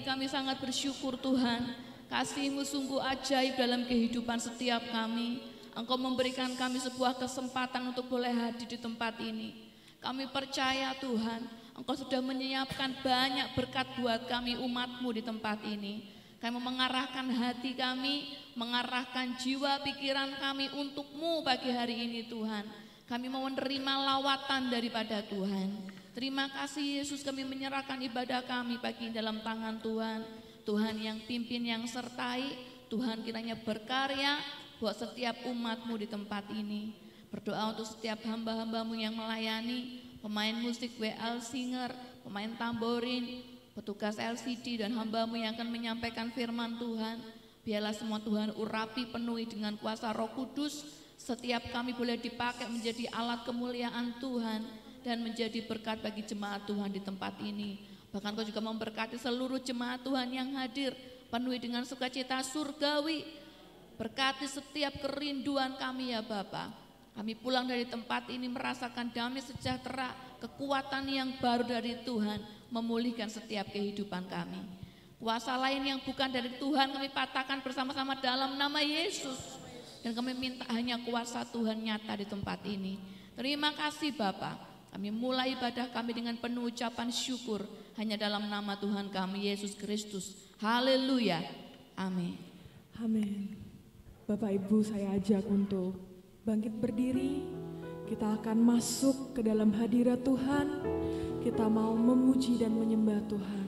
kami sangat bersyukur Tuhan, kasih-Mu sungguh ajaib dalam kehidupan setiap kami. Engkau memberikan kami sebuah kesempatan untuk boleh hadir di tempat ini. Kami percaya Tuhan, Engkau sudah menyiapkan banyak berkat buat kami umat-Mu di tempat ini. Kami mengarahkan hati kami, mengarahkan jiwa pikiran kami untuk-Mu pagi hari ini Tuhan. Kami mau menerima lawatan daripada Tuhan. Terima kasih Yesus, kami menyerahkan ibadah kami pagi dalam tangan Tuhan. Tuhan yang pimpin, yang sertai, Tuhan kiranya berkarya buat setiap umat-Mu di tempat ini. Berdoa untuk setiap hamba-hamba-Mu yang melayani, pemain musik WL Singer, pemain tamborin, petugas LCD dan hamba-Mu yang akan menyampaikan firman Tuhan. Biarlah semua Tuhan urapi penuhi dengan kuasa Roh Kudus. Setiap kami boleh dipakai menjadi alat kemuliaan Tuhan dan menjadi berkat bagi jemaat Tuhan di tempat ini. Bahkan Kau juga memberkati seluruh jemaat Tuhan yang hadir, penuhi dengan sukacita surgawi. Berkati setiap kerinduan kami ya Bapa. Kami pulang dari tempat ini merasakan damai sejahtera, kekuatan yang baru dari Tuhan, memulihkan setiap kehidupan kami. Kuasa lain yang bukan dari Tuhan kami patahkan bersama-sama dalam nama Yesus. Dan kami minta hanya kuasa Tuhan nyata di tempat ini. Terima kasih Bapa. Kami mulai ibadah kami dengan penuh ucapan syukur hanya dalam nama Tuhan kami Yesus Kristus. Haleluya. Amin. Amin. Bapak Ibu, saya ajak untuk bangkit berdiri. Kita akan masuk ke dalam hadirat Tuhan. Kita mau memuji dan menyembah Tuhan.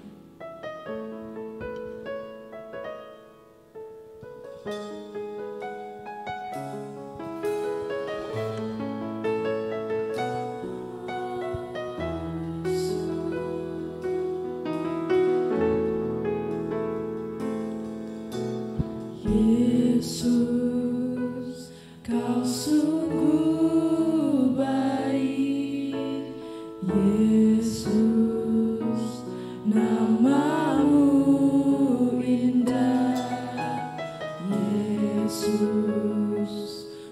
Yesus, Kau sungguh baik. Yesus, nama-Mu indah. Yesus,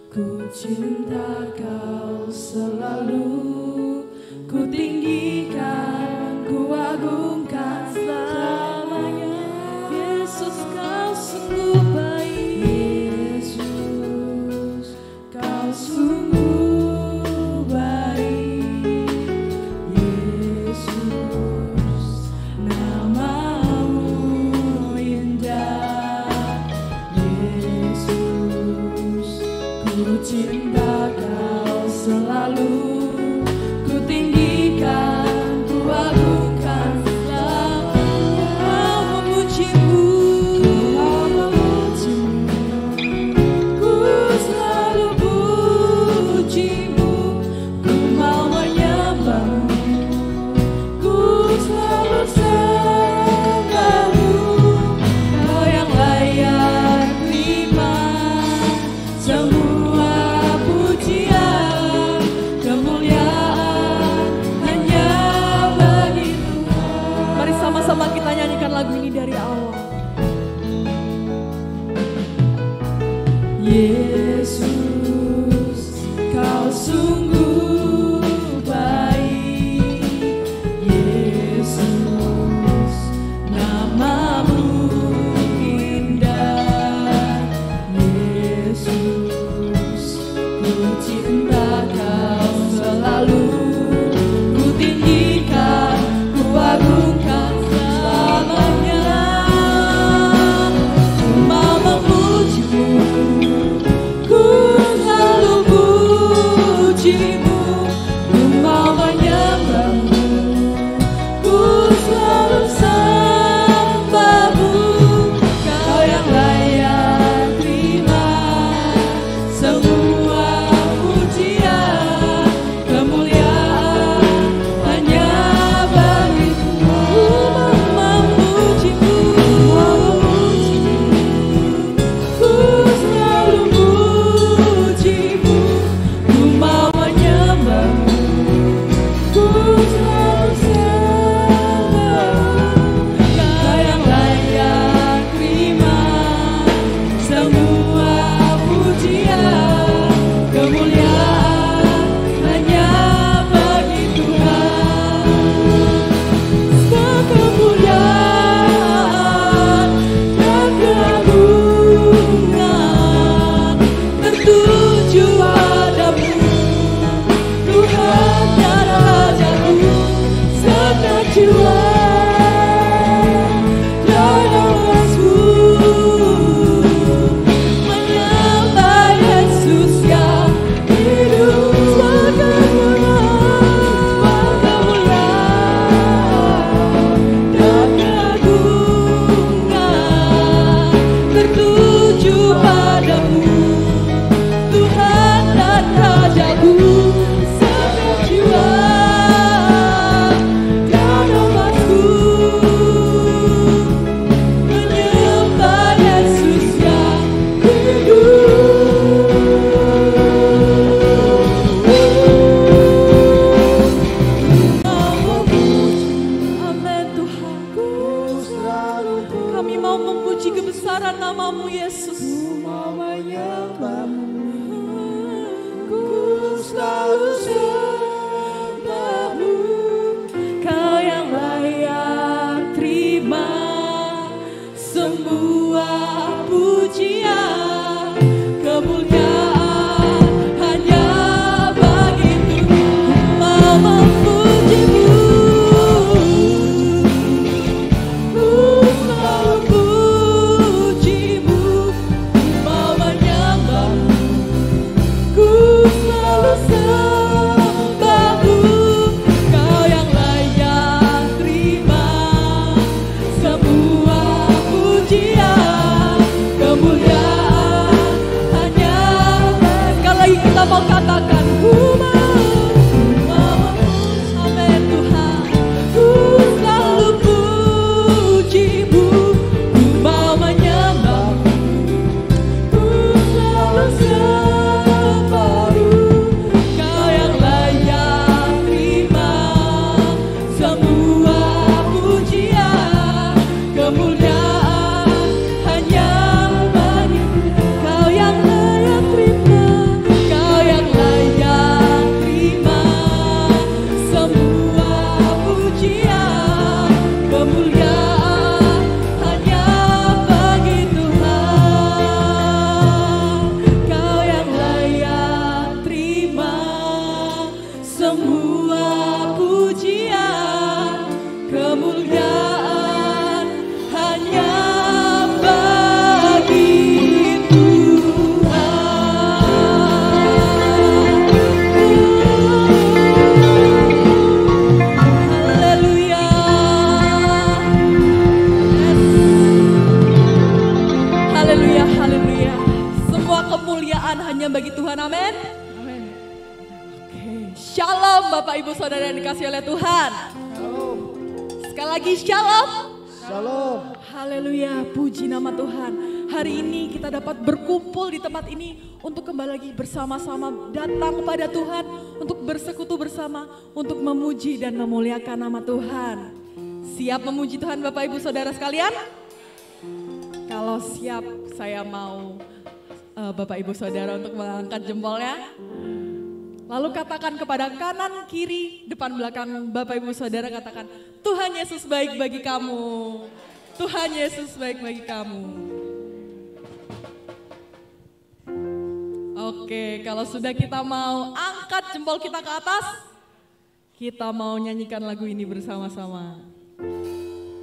ku cinta Kau selalu. Ku tinggikan, ku agungkan selamanya. Yesus, Kau sungguh baik. Yesus, Kau sungguh baik. Yesus, nama-Mu indah. Yesus, ku cinta Kau selalu. Ku tinggikan, ku agungkan selamanya. Kau memuji-Mu, Kau memuji-Mu. Ku selalu puji-Mu, ku mau menyembah-Mu. Ku selalu sembah-Mu. Kau yang layak terima semua pujian, kemuliaan hanya bagi Tuhan. Mari sama-sama kita nyanyikan lagu ini dari awal. Yesus, Kau sungguh baik. Yesus, nama-Mu indah. Yesus, ku cinta Kau selalu. Ku tinggikan, ku agungkan selamanya. Ku mau memuji-Mu, ku selalu puji-Mu. semua pujian, kemuliaan hanya bagi Tuhan. Haleluya. Haleluya, haleluya. Semua kemuliaan hanya bagi Tuhan, amin. Oke, shalom Bapak Ibu Saudara yang dikasihi oleh Tuhan. Sekali lagi shalom. Shalom. Haleluya, puji nama Tuhan. Hari ini kita dapat berkumpul di tempat ini untuk kembali lagi bersama-sama datang kepada Tuhan, untuk bersekutu bersama, untuk memuji dan memuliakan nama Tuhan. Siap memuji Tuhan Bapak Ibu Saudara sekalian? Kalau siap, saya mau Bapak Ibu Saudara untuk mengangkat jempolnya. Lalu katakan kepada kanan, kiri, depan, belakang Bapak Ibu Saudara, katakan, Tuhan Yesus baik bagi kamu. Tuhan Yesus baik bagi kamu. Oke, kalau sudah kita mau angkat jempol kita ke atas, kita mau nyanyikan lagu ini bersama-sama.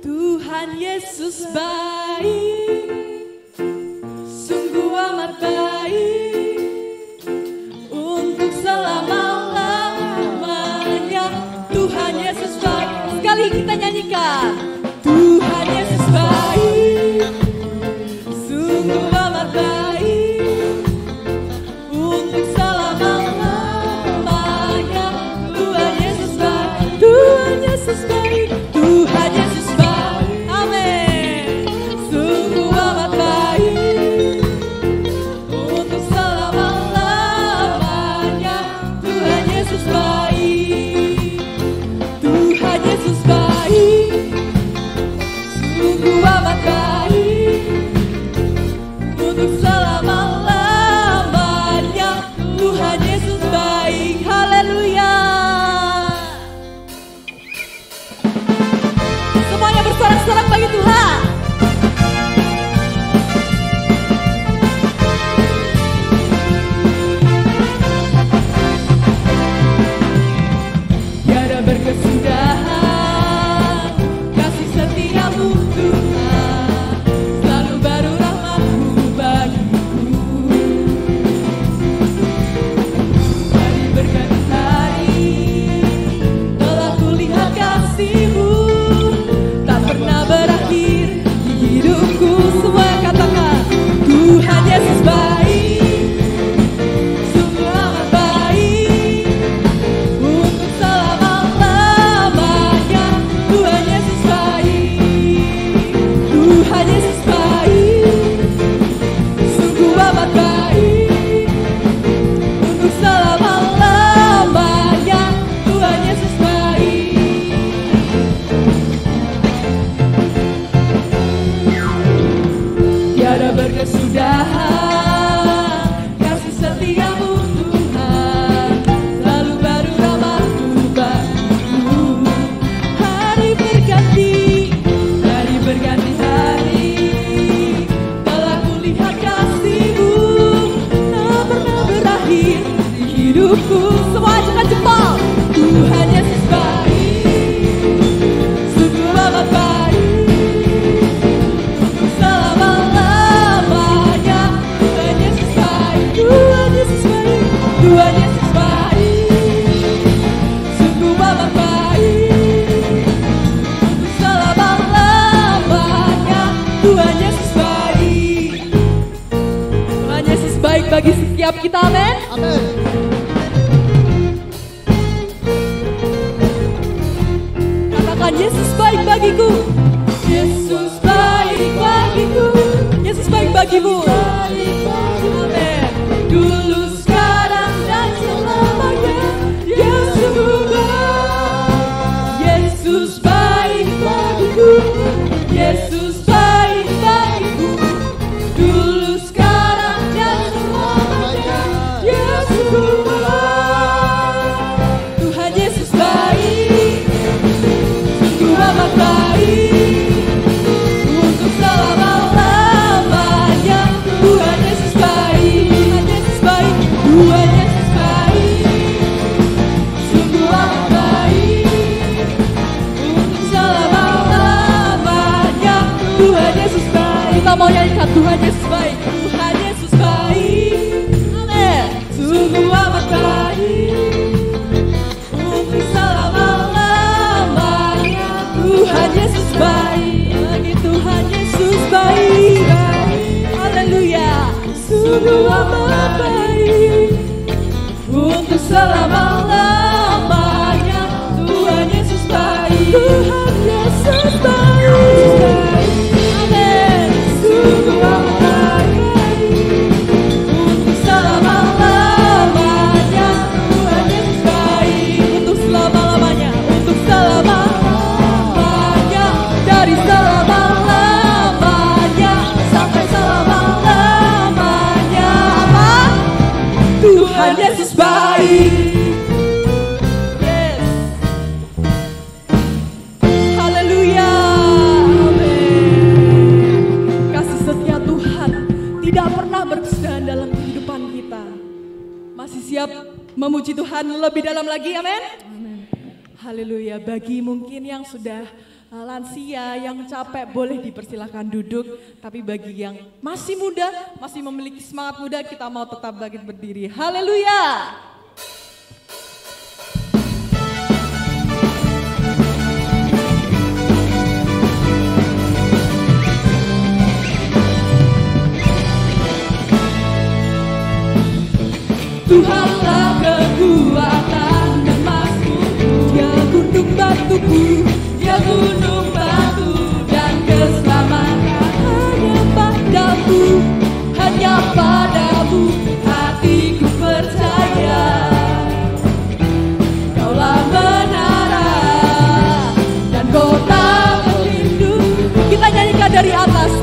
Tuhan Yesus baik, sungguh amat baik, untuk selama-lamanya. Tuhan Yesus baik. Sekali kita nyanyikan. Tuhan Yesus baik, sungguh amat baik, untuk selama-lamanya. Tuhan Yesus baik, Tuhan Yesus baik, Tuhan Yesus baik, amin. Sungguh amat baik, untuk selama-lamanya. Tuhan Yesus baik, Tuhan Yesus baik, sungguh amat baik, untuk selama-lamanya. Tuhan Yesus baik, haleluya. Semuanya bersorak-sorak bagi Tuhan. Tiada berkesudahan kasih setiamu Tuhan, selalu baru rahmat-Mu bagiku. Dari berganti hari telah kulihat kasih-Mu, tak pernah berakhir di hidupku. Semua katakan, Tuhan Yesus baik, sungguh amat baik, untuk selama-lamanya. Tuhan Yesus baik, Tuhan Yesus baik, sungguh amat baik, untuk selama-lamanya. Tuhan Yesus baik. Tiada berkesudahan kasih setiamu Tuhan, selalu baru rahmat-Mu bagiku. Hari berganti hari telah kulihat kasih-Mu, tak pernah berakhir di hidupku. Semua angkat jempol. Tuhan Yesus baik, sungguh amat baik, untuk selama-lamanya. Tuhan Yesus baik, Tuhan Yesus baik, Tuhan Yesus baik, sungguh amat baik, untuk selama-lamanya. Tuhan Yesus baik. Tuhan Yesus baik bagi setiap kita, amin. Amin. Katakan, Yesus baik bagiku, Yesus baik bagiku, Yesus baik bagimu. Amin. Dulu, sekarang, dan selamanya. Yesus baik, Yesus baik bagiku, Yesus baik bagiku. Dulu, sekarang, dan selamanya. Yesus baik, Tuhan Yesus baik, sungguh amat baik, untuk selama-lamanya. Tuhan Tuhan Yesus baik, Tuhan Yesus baik. Amin. Sungguh amat baik untuk selama-lamanya. Tuhan Yesus baik, bagi Tuhan Yesus baik. Haleluya. Sungguh amat baik untuk selama-lamanya. Tuhan Yesus baik, Tuhan Yesus baik. Amin. Sungguh amat baik untuk selama-lamanya. Tuhan Yesus baik untuk selama-lamanya, untuk selama-lamanya, dari selama-lamanya sampai selama-lamanya. Apa? Tuhan Yesus baik. Yes. Haleluya. Amin. Kasih setia Tuhan tidak pernah berkesudahan dalam kehidupan kita. Masih siap memuji Tuhan lebih dalam lagi, amin? Haleluya. Bagi mungkin yang sudah lansia, yang capek, boleh dipersilakan duduk. Tapi bagi yang masih muda, masih memiliki semangat muda, kita mau tetap bangkit berdiri. Haleluya. Tuhanlah kekuatan dan masukku, Dia gunung batuku, Dia gunung batu dan keselamatan. Hanya padamu hatiku percaya. Kaulah menara dan kota pelindung. Kita nyanyikan dari atas.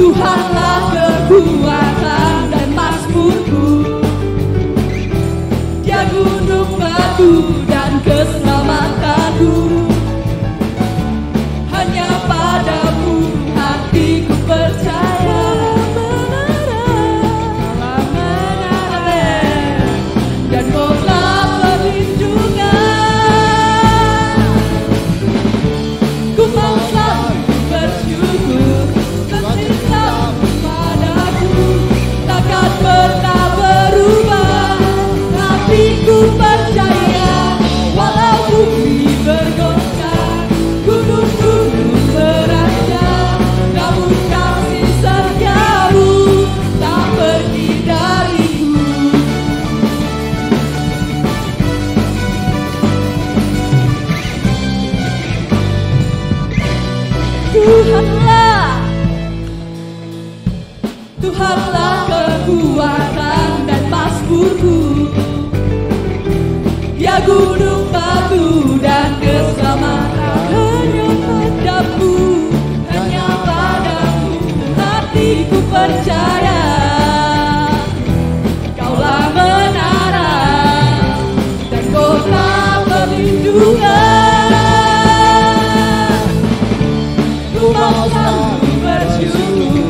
Tuhanlah kekuatan dan mazmurku, Dia gunung batu dan keselamatanku. Hanya padamu hatiku percaya. Menara dan kota perlindungan. Ku mau selalu bersyukur, cintamu padaku takkan pernah berubah. Hatiku percaya, walau bumi bergoncang, gunung-gunung beranjak, namun kasih setiamu tak pergi dariku. Tuhanlah kekuatan dan mazmurku, Dia gunung batu dan keselamatan. Hanya padamu hatiku percaya. Kaulah menara dan kota perlindungan. Ku mau selalu bersyukur,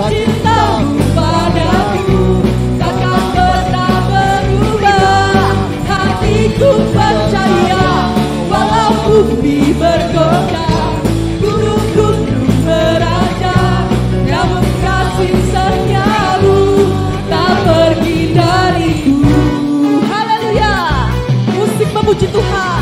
cintamu padaku takkan pernah berubah. Hatiku percaya, walau bumi bergoncang, gunung-gunung beranjak, namun kasih setiamu tak pergi dariku. Haleluya. Musik memuji Tuhan.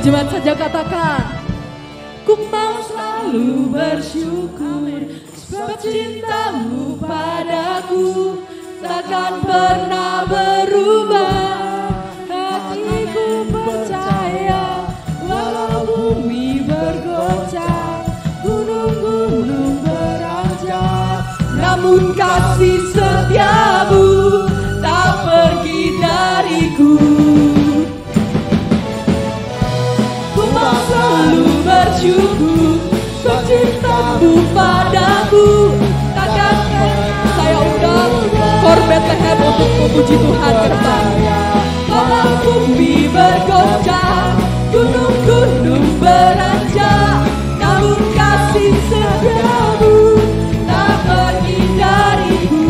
Jemaat saja katakan, ku mau selalu bersyukur, sebab cintamu padaku takkan pernah berubah. Hatiku percaya, walau bumi bergoncang, gunung-gunung beranjak, namun kasih setiamu tak pergi dariku. Selalu bersyukur, cintamu padaku takkan pernah. Saya undang KOR Bethlehem untuk memuji Tuhan ke depan. Walau bumi bergoncang, gunung-gunung beranjak, namun kasih setiamu tak pergi dariku.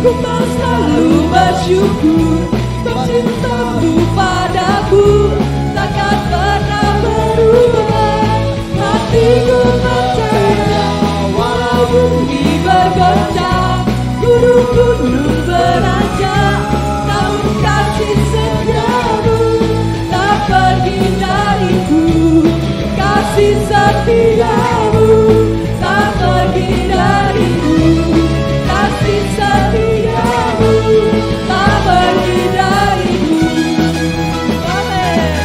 Ku mau selalu bersyukur, sebab cintamu padaku takkan pernah berubah. Hatiku percaya, walau bumi bergoncang, gunung-gunung beranjak, namun kasih setiamu tak pergi dariku. Kasih setiamu tak pergi dariku. Kasih setiamu tak pergi dariku. Amin.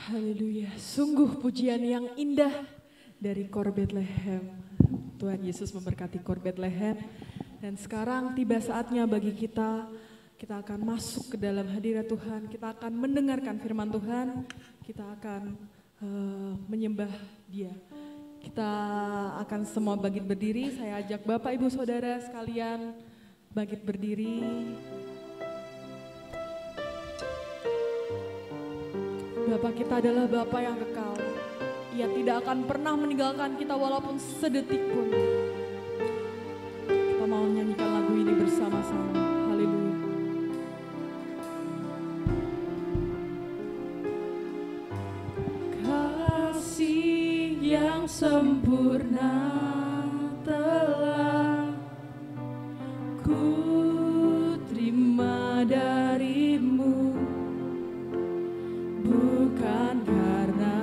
Haleluya, sungguh pujian yang indah dari Kor Bethlehem. Tuhan Yesus memberkati Kor Bethlehem. Dan sekarang tiba saatnya bagi kita akan masuk ke dalam hadirat Tuhan, kita akan mendengarkan firman Tuhan, kita akan menyembah Dia. Kita akan semua bangkit berdiri, saya ajak Bapak Ibu Saudara sekalian bangkit berdiri. Bapa kita adalah Bapa yang kekal. Ia tidak akan pernah meninggalkan kita walaupun sedetik pun. Kita mau menyanyikan lagu ini bersama-sama. Haleluya. Kasih yang sempurna telah ku terima darimu. Bukan karena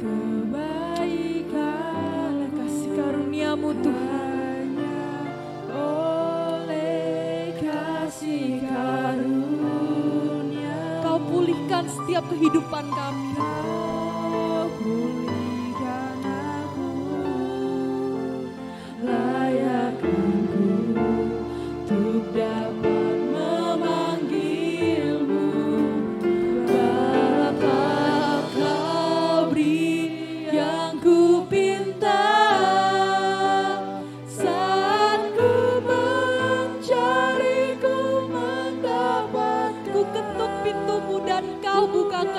kebaikan kasih karuniamu Tuhan, oleh kasih karunia Kau pulihkan setiap kehidupan kami. Kau pulihkan aku, layak aku untuk dapat memanggilmu.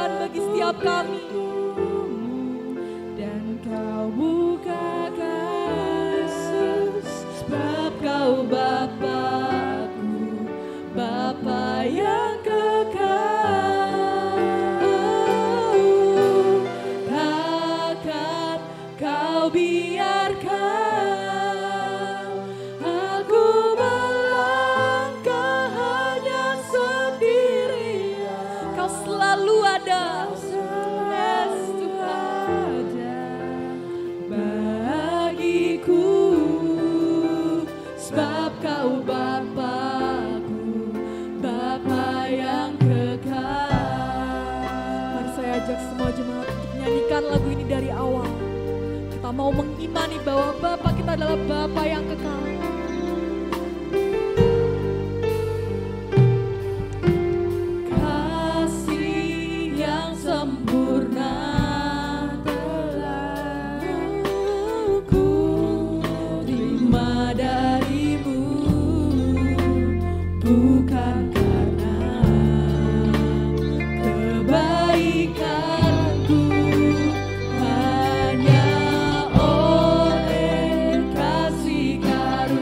Bagi setiap kami, dan Kau bukakan Yesus, sebab Kau Bapa-Ku, Bapa yang kekal. Takkan Kau biarkan aku melangkah hanya sendirian. Kau selalu ada. Bagiku, sebab Kau Bapa-Ku, Bapa yang kekal. Mari saya ajak semua jemaat untuk menyanyikan lagu ini dari awal. Kita mau mengimani bahwa Bapa kita adalah Bapa yang kekal. Bukan karena kebaikanku, hanya oleh kasih karunia.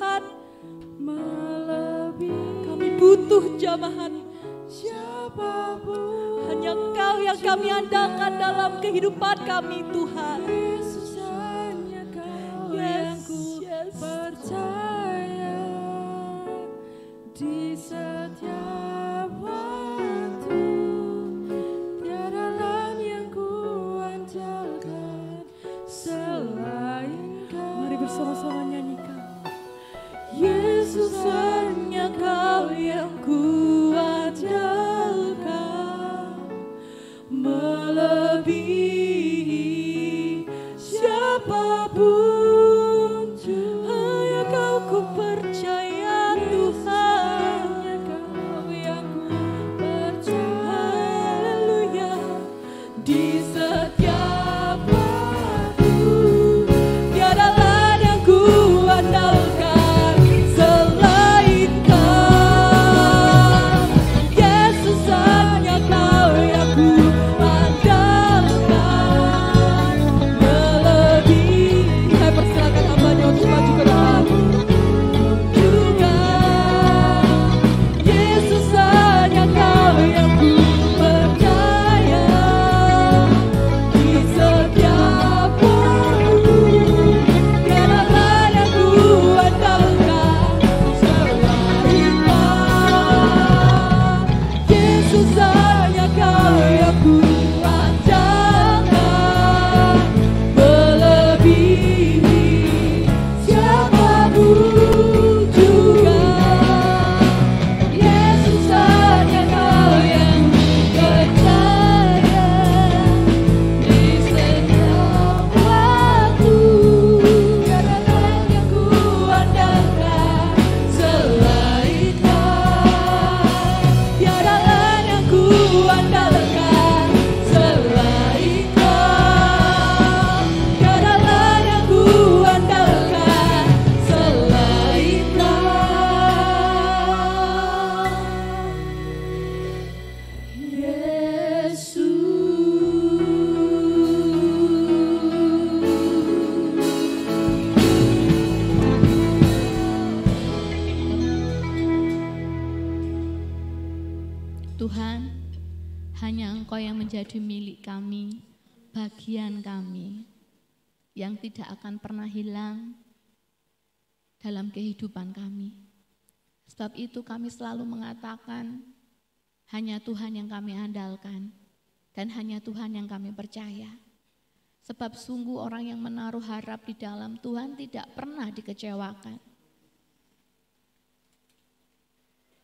Tuhan. Kami butuh jamahan siapapun. Hanya Engkau yang kami andalkan dalam kehidupan kami Tuhan. Yesus, hanya Kau yang ku percaya di setiap waktu. Tiada lain yang ku andalkan selain Kau. Mari bersama-sama nyanyikan. Yesus, hanya Kau yang ku andalkan, melebihi siapapun. Hanya Kau ku percaya Tuhan, hanya Kau yang ku percaya. Haleluya. Di setiap waktu tiada lain yang ku andalkan selain Kau. Yesus, hanya Kau yang ku andalkan, melebihi. Saya persilakan hambanya untuk maju ke depan juga. Yesus, hanya Kau yang ku percaya di setiap waktu. Tiada lain yang ku andalkan selain Kau. Yesus, hanya Kau yang ku andalkan, melebihi siapapun juga. Yesus, hanya Kau yang percaya di setiap waktu. Tiada lain yang ku andalkan selain Kau. Tiada lain yang ku andalkan selain Kau. Tiada lain yang ku andalkan selain Kau. Yesus. Tuhan, hanya Engkau yang menjadi milik kami, bagian kami, yang tidak akan pernah hilang dalam kehidupan kami. Sebab itu kami selalu mengatakan, hanya Tuhan yang kami andalkan, dan hanya Tuhan yang kami percaya. Sebab sungguh orang yang menaruh harap di dalam Tuhan tidak pernah dikecewakan.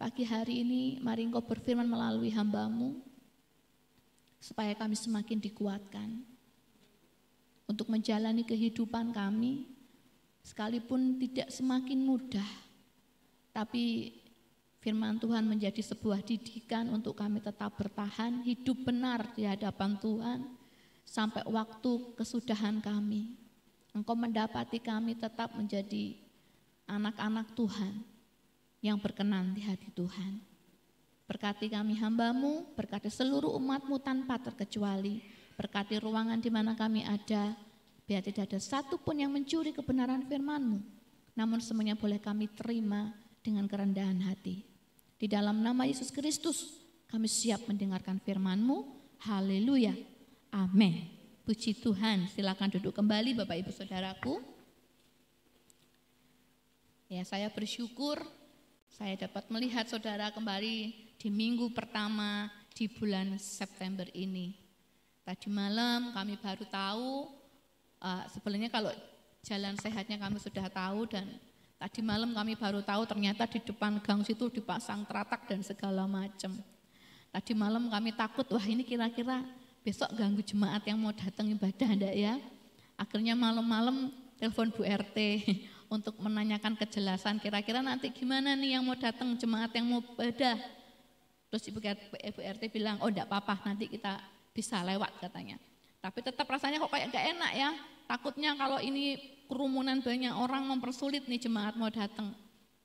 Pagi hari ini mari Engkau berfirman melalui hamba-Mu, supaya kami semakin dikuatkan untuk menjalani kehidupan kami, sekalipun tidak semakin mudah, tapi firman Tuhan menjadi sebuah didikan untuk kami tetap bertahan, hidup benar di hadapan Tuhan, sampai waktu kesudahan kami. Engkau mendapati kami tetap menjadi anak-anak Tuhan, yang berkenan di hati Tuhan. Berkati kami hamba-Mu, berkati seluruh umat-Mu tanpa terkecuali. Berkati ruangan di mana kami ada, biar tidak ada satu pun yang mencuri kebenaran firman-Mu. Namun semuanya boleh kami terima dengan kerendahan hati. Di dalam nama Yesus Kristus, kami siap mendengarkan firman-Mu. Haleluya. Amin. Puji Tuhan. Silakan duduk kembali Bapak Ibu Saudaraku. Ya, saya bersyukur saya dapat melihat saudara kembali di minggu pertama di bulan September ini. Tadi malam kami baru tahu, sebenarnya kalau jalan sehatnya kami sudah tahu, dan tadi malam kami baru tahu ternyata di depan gang situ dipasang teratak dan segala macam. Tadi malam kami takut, wah ini kira-kira besok ganggu jemaat yang mau datang ibadah enggak ya. Akhirnya malam-malam telepon Bu RT untuk menanyakan kejelasan kira-kira nanti gimana nih yang mau datang, jemaat yang mau ibadah. Terus Ibu RT bilang, oh enggak apa-apa, nanti kita bisa lewat katanya. Tapi tetap rasanya kok kayak enggak enak ya, takutnya kalau ini kerumunan banyak orang mempersulit nih jemaat mau datang.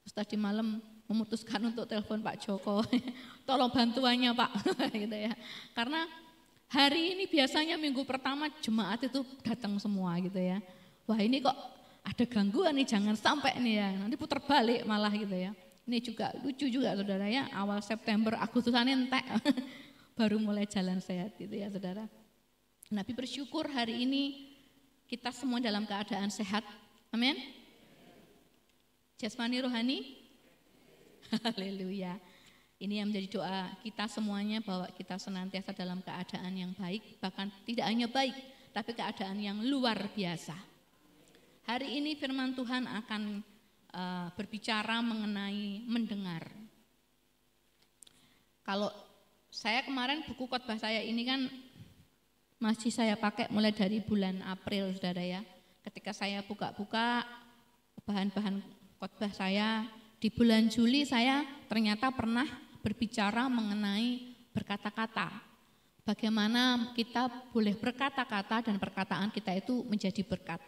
Terus tadi malam memutuskan untuk telepon Pak Joko, tolong bantuannya Pak, gitu ya. Karena hari ini biasanya minggu pertama jemaat itu datang semua gitu ya. Wah ini kok ada gangguan nih, jangan sampai nih ya, nanti putar balik malah gitu ya. Ini juga lucu juga saudara ya, awal September, Agustusan entek, baru mulai jalan sehat gitu ya saudara. Nabi bersyukur hari ini kita semua dalam keadaan sehat, amin. Jasmani rohani, haleluya. Ini yang menjadi doa kita semuanya, bahwa kita senantiasa dalam keadaan yang baik, bahkan tidak hanya baik, tapi keadaan yang luar biasa. Hari ini firman Tuhan akan berbicara mengenai mendengar. Kalau saya kemarin buku khotbah saya ini kan masih saya pakai mulai dari bulan April saudara ya. Ketika saya buka-buka bahan-bahan khotbah saya, di bulan Juli saya ternyata pernah berbicara mengenai berkata-kata. Bagaimana kita boleh berkata-kata dan perkataan kita itu menjadi berkat.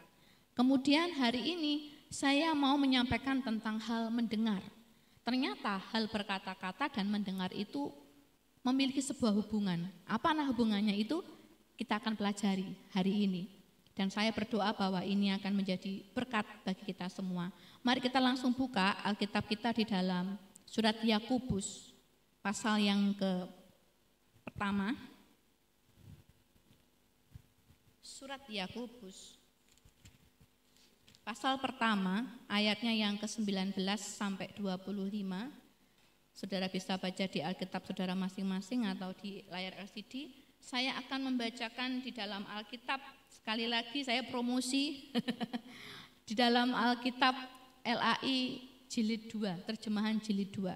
Kemudian hari ini saya mau menyampaikan tentang hal mendengar. Ternyata hal berkata-kata dan mendengar itu memiliki sebuah hubungan. Apa hubungannya itu? Kita akan pelajari hari ini. Dan saya berdoa bahwa ini akan menjadi berkat bagi kita semua. Mari kita langsung buka Alkitab kita di dalam surat Yakobus pasal yang pertama. Surat Yakobus pasal pertama, ayatnya yang ke-19 sampai 25. Saudara bisa baca di Alkitab saudara masing-masing atau di layar LCD. Saya akan membacakan di dalam Alkitab, sekali lagi saya promosi, di dalam Alkitab LAI jilid 2, terjemahan jilid 2.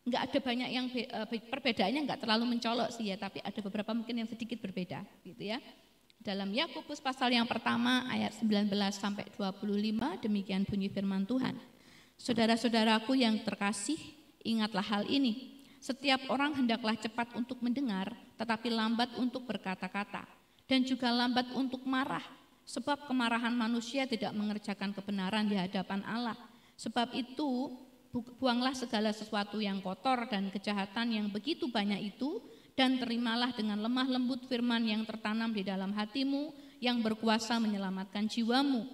Enggak ada banyak yang perbedaannya, enggak terlalu mencolok sih ya, tapi ada beberapa mungkin yang sedikit berbeda gitu ya. Dalam Yakobus pasal yang pertama ayat 19 sampai 25 demikian bunyi firman Tuhan. Saudara-saudaraku yang terkasih, ingatlah hal ini. Setiap orang hendaklah cepat untuk mendengar, tetapi lambat untuk berkata-kata, dan juga lambat untuk marah, sebab kemarahan manusia tidak mengerjakan kebenaran di hadapan Allah. Sebab itu, buanglah segala sesuatu yang kotor dan kejahatan yang begitu banyak itu, dan terimalah dengan lemah lembut firman yang tertanam di dalam hatimu yang berkuasa menyelamatkan jiwamu.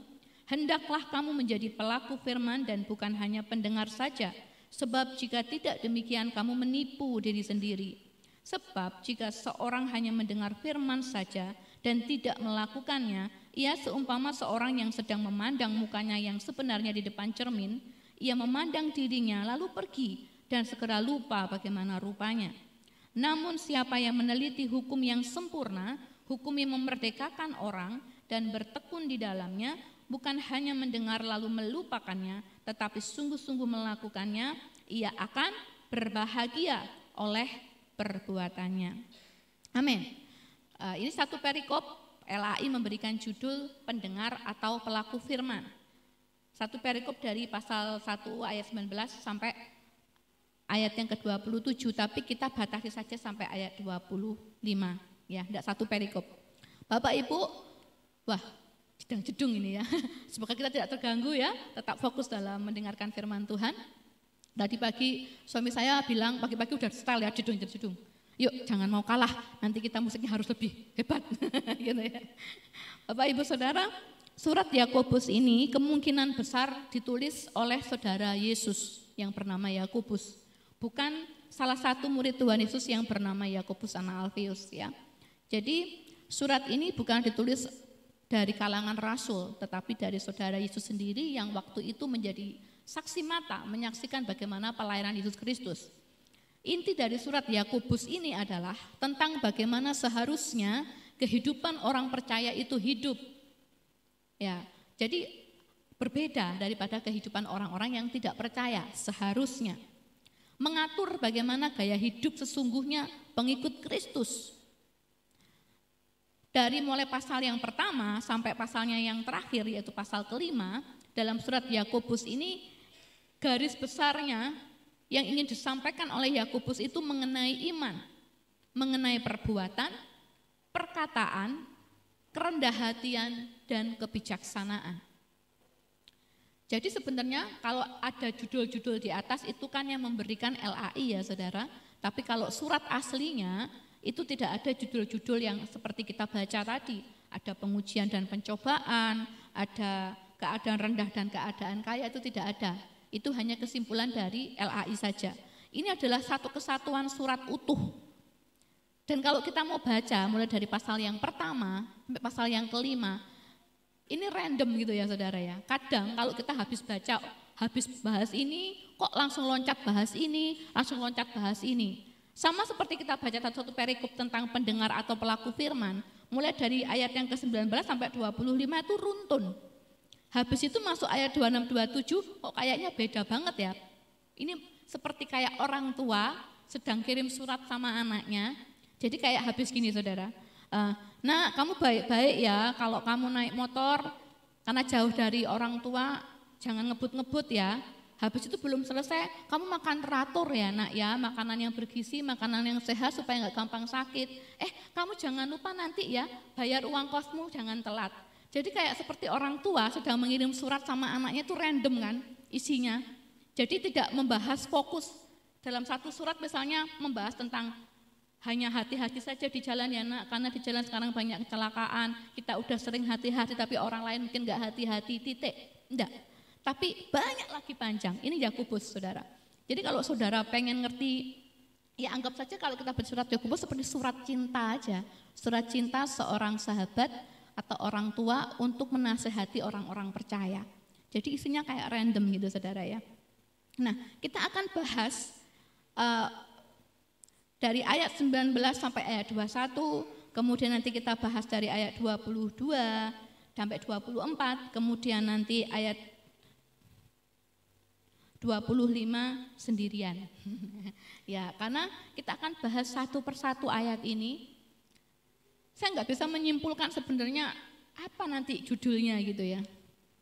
Hendaklah kamu menjadi pelaku firman dan bukan hanya pendengar saja, sebab jika tidak demikian kamu menipu diri sendiri. Sebab jika seorang hanya mendengar firman saja dan tidak melakukannya, ia seumpama seorang yang sedang memandang mukanya yang sebenarnya di depan cermin. Ia memandang dirinya lalu pergi dan segera lupa bagaimana rupanya. Namun siapa yang meneliti hukum yang sempurna, hukum yang memerdekakan orang dan bertekun di dalamnya, bukan hanya mendengar lalu melupakannya, tetapi sungguh-sungguh melakukannya, ia akan berbahagia oleh perbuatannya. Amin. Ini satu perikop, LAI memberikan judul pendengar atau pelaku firman. Satu perikop dari pasal 1 ayat 19 sampai ayat yang ke-27, tapi kita batasi saja sampai ayat 25, ya, tidak satu perikop. Bapak Ibu, wah, jedang-jedung ini ya. Semoga kita tidak terganggu ya, tetap fokus dalam mendengarkan firman Tuhan. Tadi pagi suami saya bilang pagi-pagi udah style ya, jedung-jedung. Yuk, jangan mau kalah, nanti kita musiknya harus lebih hebat. Gitu ya. Bapak Ibu Saudara, surat Yakobus ini kemungkinan besar ditulis oleh saudara Yesus yang bernama Yakobus. Bukan salah satu murid Tuhan Yesus yang bernama Yakobus anak Alfeus ya. Jadi surat ini bukan ditulis dari kalangan rasul, tetapi dari saudara Yesus sendiri yang waktu itu menjadi saksi mata menyaksikan bagaimana pelayanan Yesus Kristus. Inti dari surat Yakobus ini adalah tentang bagaimana seharusnya kehidupan orang percaya itu hidup. Ya, jadi berbeda daripada kehidupan orang-orang yang tidak percaya seharusnya. Mengatur bagaimana gaya hidup sesungguhnya pengikut Kristus. Dari mulai pasal yang pertama sampai pasalnya yang terakhir yaitu pasal kelima, dalam surat Yakobus ini garis besarnya yang ingin disampaikan oleh Yakobus itu mengenai iman, mengenai perbuatan, perkataan, kerendah hatian, dan kebijaksanaan. Jadi sebenarnya kalau ada judul-judul di atas itu kan yang memberikan LAI ya saudara. Tapi kalau surat aslinya itu tidak ada judul-judul yang seperti kita baca tadi. Ada pengujian dan pencobaan, ada keadaan rendah dan keadaan kaya itu tidak ada. Itu hanya kesimpulan dari LAI saja. Ini adalah satu kesatuan surat utuh. Dan kalau kita mau baca mulai dari pasal yang pertama sampai pasal yang kelima, ini random gitu ya saudara ya. Kadang kalau kita habis bahas ini, kok langsung loncat bahas ini, langsung loncat bahas ini. Sama seperti kita baca satu perikop tentang pendengar atau pelaku firman, mulai dari ayat yang ke-19 sampai 25 itu runtun. Habis itu masuk ayat 26-27, kok kayaknya beda banget ya. Ini seperti kayak orang tua sedang kirim surat sama anaknya. Jadi kayak habis gini saudara, nah kamu baik-baik ya kalau kamu naik motor karena jauh dari orang tua, jangan ngebut-ngebut ya. Habis itu belum selesai, kamu makan teratur ya nak ya, makanan yang bergizi, makanan yang sehat supaya nggak gampang sakit. Kamu jangan lupa nanti ya, bayar uang kosmu jangan telat. Jadi kayak seperti orang tua sedang mengirim surat sama anaknya itu random kan isinya. Jadi tidak membahas fokus dalam satu surat misalnya membahas tentang hanya hati-hati saja di jalan ya nak, karena di jalan sekarang banyak kecelakaan, kita udah sering hati-hati tapi orang lain mungkin nggak hati-hati, titik. Enggak. Tapi banyak lagi panjang, ini Yakobus saudara. Jadi kalau saudara pengen ngerti, ya anggap saja kalau kita bersurat Yakobus seperti surat cinta aja. Surat cinta seorang sahabat atau orang tua untuk menasehati orang-orang percaya. Jadi isinya kayak random gitu saudara ya. Nah kita akan bahas dari ayat 19 sampai ayat 21, kemudian nanti kita bahas dari ayat 22 sampai 24, kemudian nanti ayat 25 sendirian. Ya, karena kita akan bahas satu persatu ayat ini. Saya nggak bisa menyimpulkan sebenarnya apa nanti judulnya gitu ya.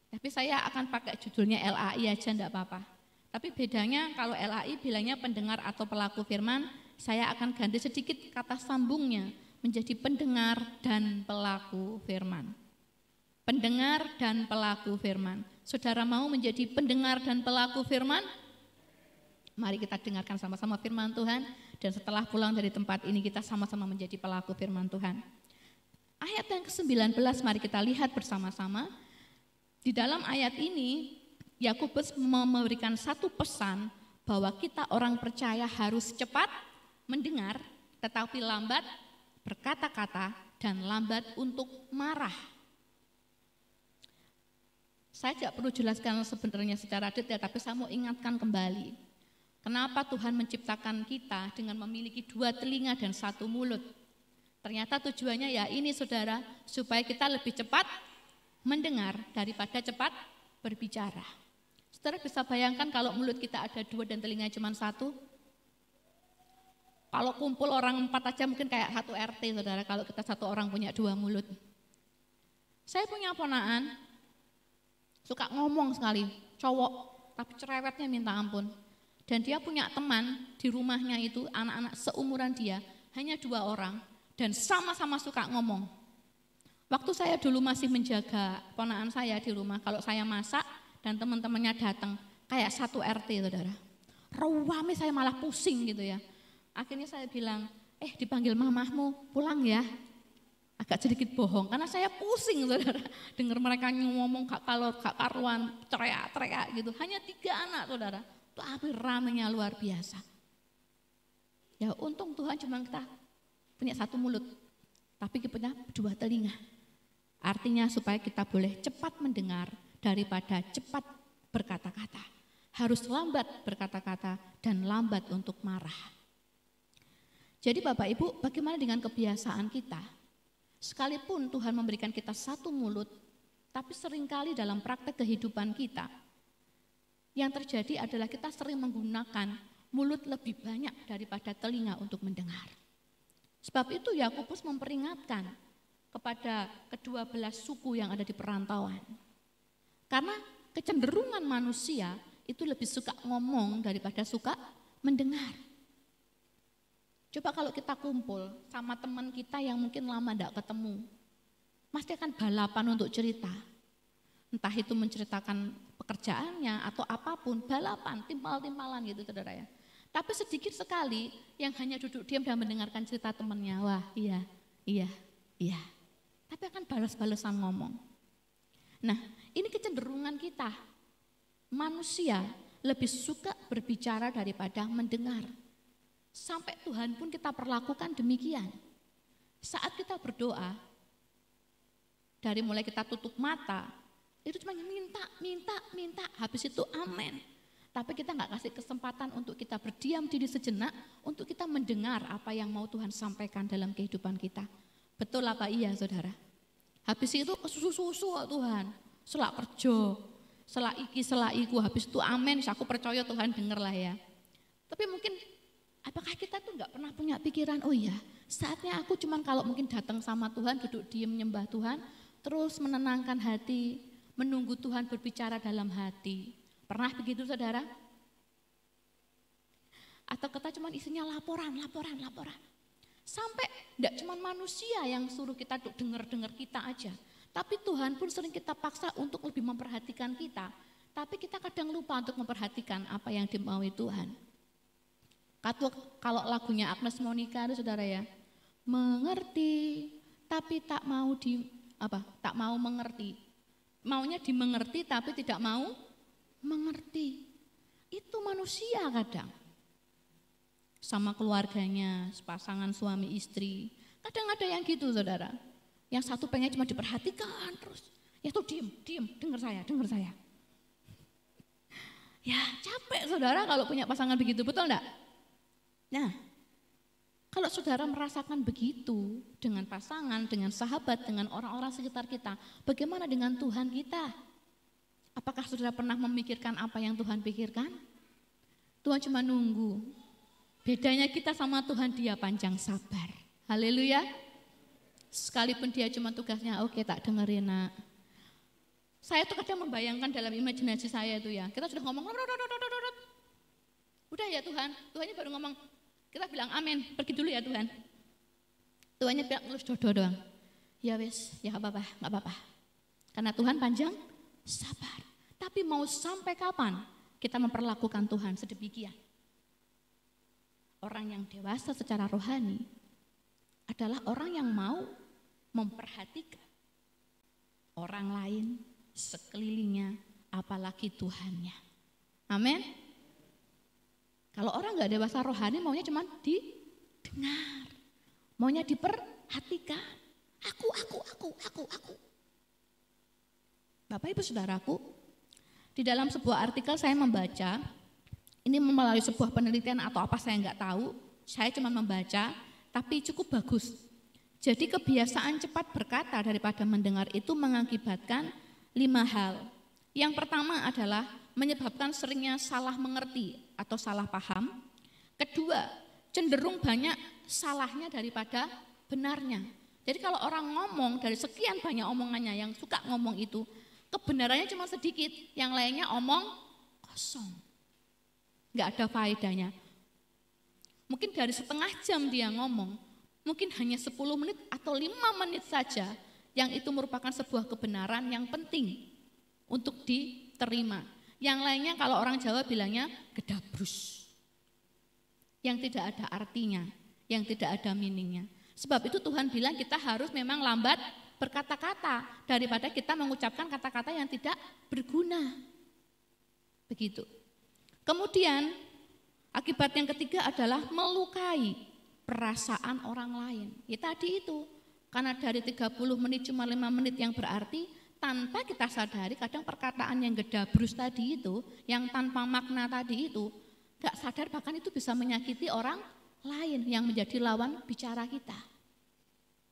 Tapi saya akan pakai judulnya LAI aja enggak apa-apa. Tapi bedanya kalau LAI bilangnya pendengar atau pelaku firman, saya akan ganti sedikit kata sambungnya menjadi pendengar dan pelaku firman. Pendengar dan pelaku firman. Saudara mau menjadi pendengar dan pelaku firman? Mari kita dengarkan sama-sama firman Tuhan. Dan setelah pulang dari tempat ini kita sama-sama menjadi pelaku firman Tuhan. Ayat yang ke-19 mari kita lihat bersama-sama. Di dalam ayat ini Yakobus memberikan satu pesan bahwa kita orang percaya harus cepat mendengar tetapi lambat berkata-kata dan lambat untuk marah. Saya tidak perlu jelaskan sebenarnya secara detail, tapi saya mau ingatkan kembali. Kenapa Tuhan menciptakan kita dengan memiliki 2 telinga dan 1 mulut? Ternyata tujuannya ya ini saudara, supaya kita lebih cepat mendengar daripada cepat berbicara. Saudara bisa bayangkan kalau mulut kita ada 2 dan telinga cuma 1? Kalau kumpul orang 4 aja mungkin kayak 1 RT saudara, kalau kita 1 orang punya 2 mulut. Saya punya ponakan, suka ngomong sekali, cowok, tapi cerewetnya minta ampun. Dan dia punya teman di rumahnya itu, anak-anak seumuran dia, hanya 2 orang, dan sama-sama suka ngomong. Waktu saya dulu masih menjaga ponakan saya di rumah, kalau saya masak dan teman-temannya datang, kayak 1 RT saudara. Rame saya malah pusing gitu ya. Akhirnya saya bilang, dipanggil mamahmu, pulang ya. Agak sedikit bohong, karena saya pusing saudara, dengar mereka ngomong gak karuan, teriak-teriak gitu. Hanya 3 anak saudara, tapi ramenya luar biasa. Ya untung Tuhan cuma kita punya 1 mulut, tapi kita punya 2 telinga. Artinya supaya kita boleh cepat mendengar daripada cepat berkata-kata. Harus lambat berkata-kata dan lambat untuk marah. Jadi Bapak Ibu, bagaimana dengan kebiasaan kita? Sekalipun Tuhan memberikan kita 1 mulut, tapi seringkali dalam praktek kehidupan kita, yang terjadi adalah kita sering menggunakan mulut lebih banyak daripada telinga untuk mendengar. Sebab itu Yakobus memperingatkan kepada ke-12 suku yang ada di perantauan. Karena kecenderungan manusia itu lebih suka ngomong daripada suka mendengar. Coba kalau kita kumpul sama teman kita yang mungkin lama tidak ketemu, pasti akan balapan untuk cerita. Entah itu menceritakan pekerjaannya atau apapun, balapan, timpal-timpalan gitu saudara ya. Tapi sedikit sekali yang hanya duduk diam dan mendengarkan cerita temannya, wah iya. Tapi akan balas-balasan ngomong. Nah ini kecenderungan kita. Manusia lebih suka berbicara daripada mendengar. Sampai Tuhan pun kita perlakukan demikian. Saat kita berdoa, dari mulai kita tutup mata, itu cuma minta, habis itu amin. Tapi kita nggak kasih kesempatan untuk kita berdiam diri sejenak, untuk kita mendengar apa yang mau Tuhan sampaikan dalam kehidupan kita. Betul apa iya saudara? Habis itu kesusu-susu Tuhan, selak kerja, selak iki, selak iku, habis itu amin, aku percaya Tuhan denger lah ya. Tapi mungkin apakah kita tuh nggak pernah punya pikiran, oh iya saatnya aku cuman kalau mungkin datang sama Tuhan, duduk diem menyembah Tuhan, terus menenangkan hati, menunggu Tuhan berbicara dalam hati. Pernah begitu saudara? Atau kita cuma isinya laporan. Sampai tidak cuma manusia yang suruh kita dengar kita aja. Tapi Tuhan pun sering kita paksa untuk lebih memperhatikan kita. Tapi kita kadang lupa untuk memperhatikan apa yang dimaui Tuhan. Kalau lagunya Agnes Monica itu saudara ya, mengerti tapi tak mau mengerti. Maunya dimengerti tapi tidak mau mengerti. Itu manusia kadang. Sama keluarganya, pasangan suami istri. Kadang ada yang gitu saudara. Yang satu pengen cuma diperhatikan terus. Ya tuh diem, dengar saya. Ya capek saudara kalau punya pasangan begitu, betul enggak? Nah, kalau saudara merasakan begitu dengan pasangan, dengan sahabat, dengan orang-orang sekitar kita, bagaimana dengan Tuhan kita? Apakah saudara pernah memikirkan apa yang Tuhan pikirkan? Tuhan cuma nunggu. Bedanya kita sama Tuhan, dia panjang sabar. Haleluya. Sekalipun dia cuma tugasnya, oke tak dengerin nak. Saya tuh kadang membayangkan dalam imajinasi saya itu ya, kita sudah ngomong, udah ya Tuhan, Tuhannya baru ngomong, kita bilang amin, pergi dulu ya Tuhan. Tuhannya bilang ngelus dodo doang. Ya wes, ya gak apa-apa. Karena Tuhan panjang sabar. Tapi mau sampai kapan kita memperlakukan Tuhan sedemikian? Orang yang dewasa secara rohani adalah orang yang mau memperhatikan orang lain, sekelilingnya, apalagi Tuhannya. Amin. Kalau orang nggak dewasa rohani maunya cuma didengar, maunya diperhatikan. Aku. Bapak Ibu Saudaraku, di dalam sebuah artikel saya membaca, ini melalui sebuah penelitian atau apa saya nggak tahu, saya cuma membaca, tapi cukup bagus. Jadi kebiasaan cepat berkata daripada mendengar itu mengakibatkan 5 hal. Yang pertama adalah menyebabkan seringnya salah mengerti atau salah paham. Kedua, cenderung banyak salahnya daripada benarnya. Jadi kalau orang ngomong dari sekian banyak omongannya yang suka ngomong itu, kebenarannya cuma sedikit, yang lainnya omong kosong. Nggak ada faedahnya. Mungkin dari setengah jam dia ngomong, mungkin hanya 10 menit atau 5 menit saja yang itu merupakan sebuah kebenaran yang penting untuk diterima. Yang lainnya kalau orang Jawa bilangnya gedabrus. Yang tidak ada artinya, yang tidak ada meaningnya. Sebab itu Tuhan bilang kita harus memang lambat berkata-kata daripada kita mengucapkan kata-kata yang tidak berguna. Begitu. Kemudian akibat yang ketiga adalah melukai perasaan orang lain. Ya tadi itu, karena dari 30 menit cuma 5 menit yang berarti, tanpa kita sadari kadang perkataan yang gedabrus tadi itu, yang tanpa makna tadi itu, gak sadar bahkan itu bisa menyakiti orang lain yang menjadi lawan bicara kita.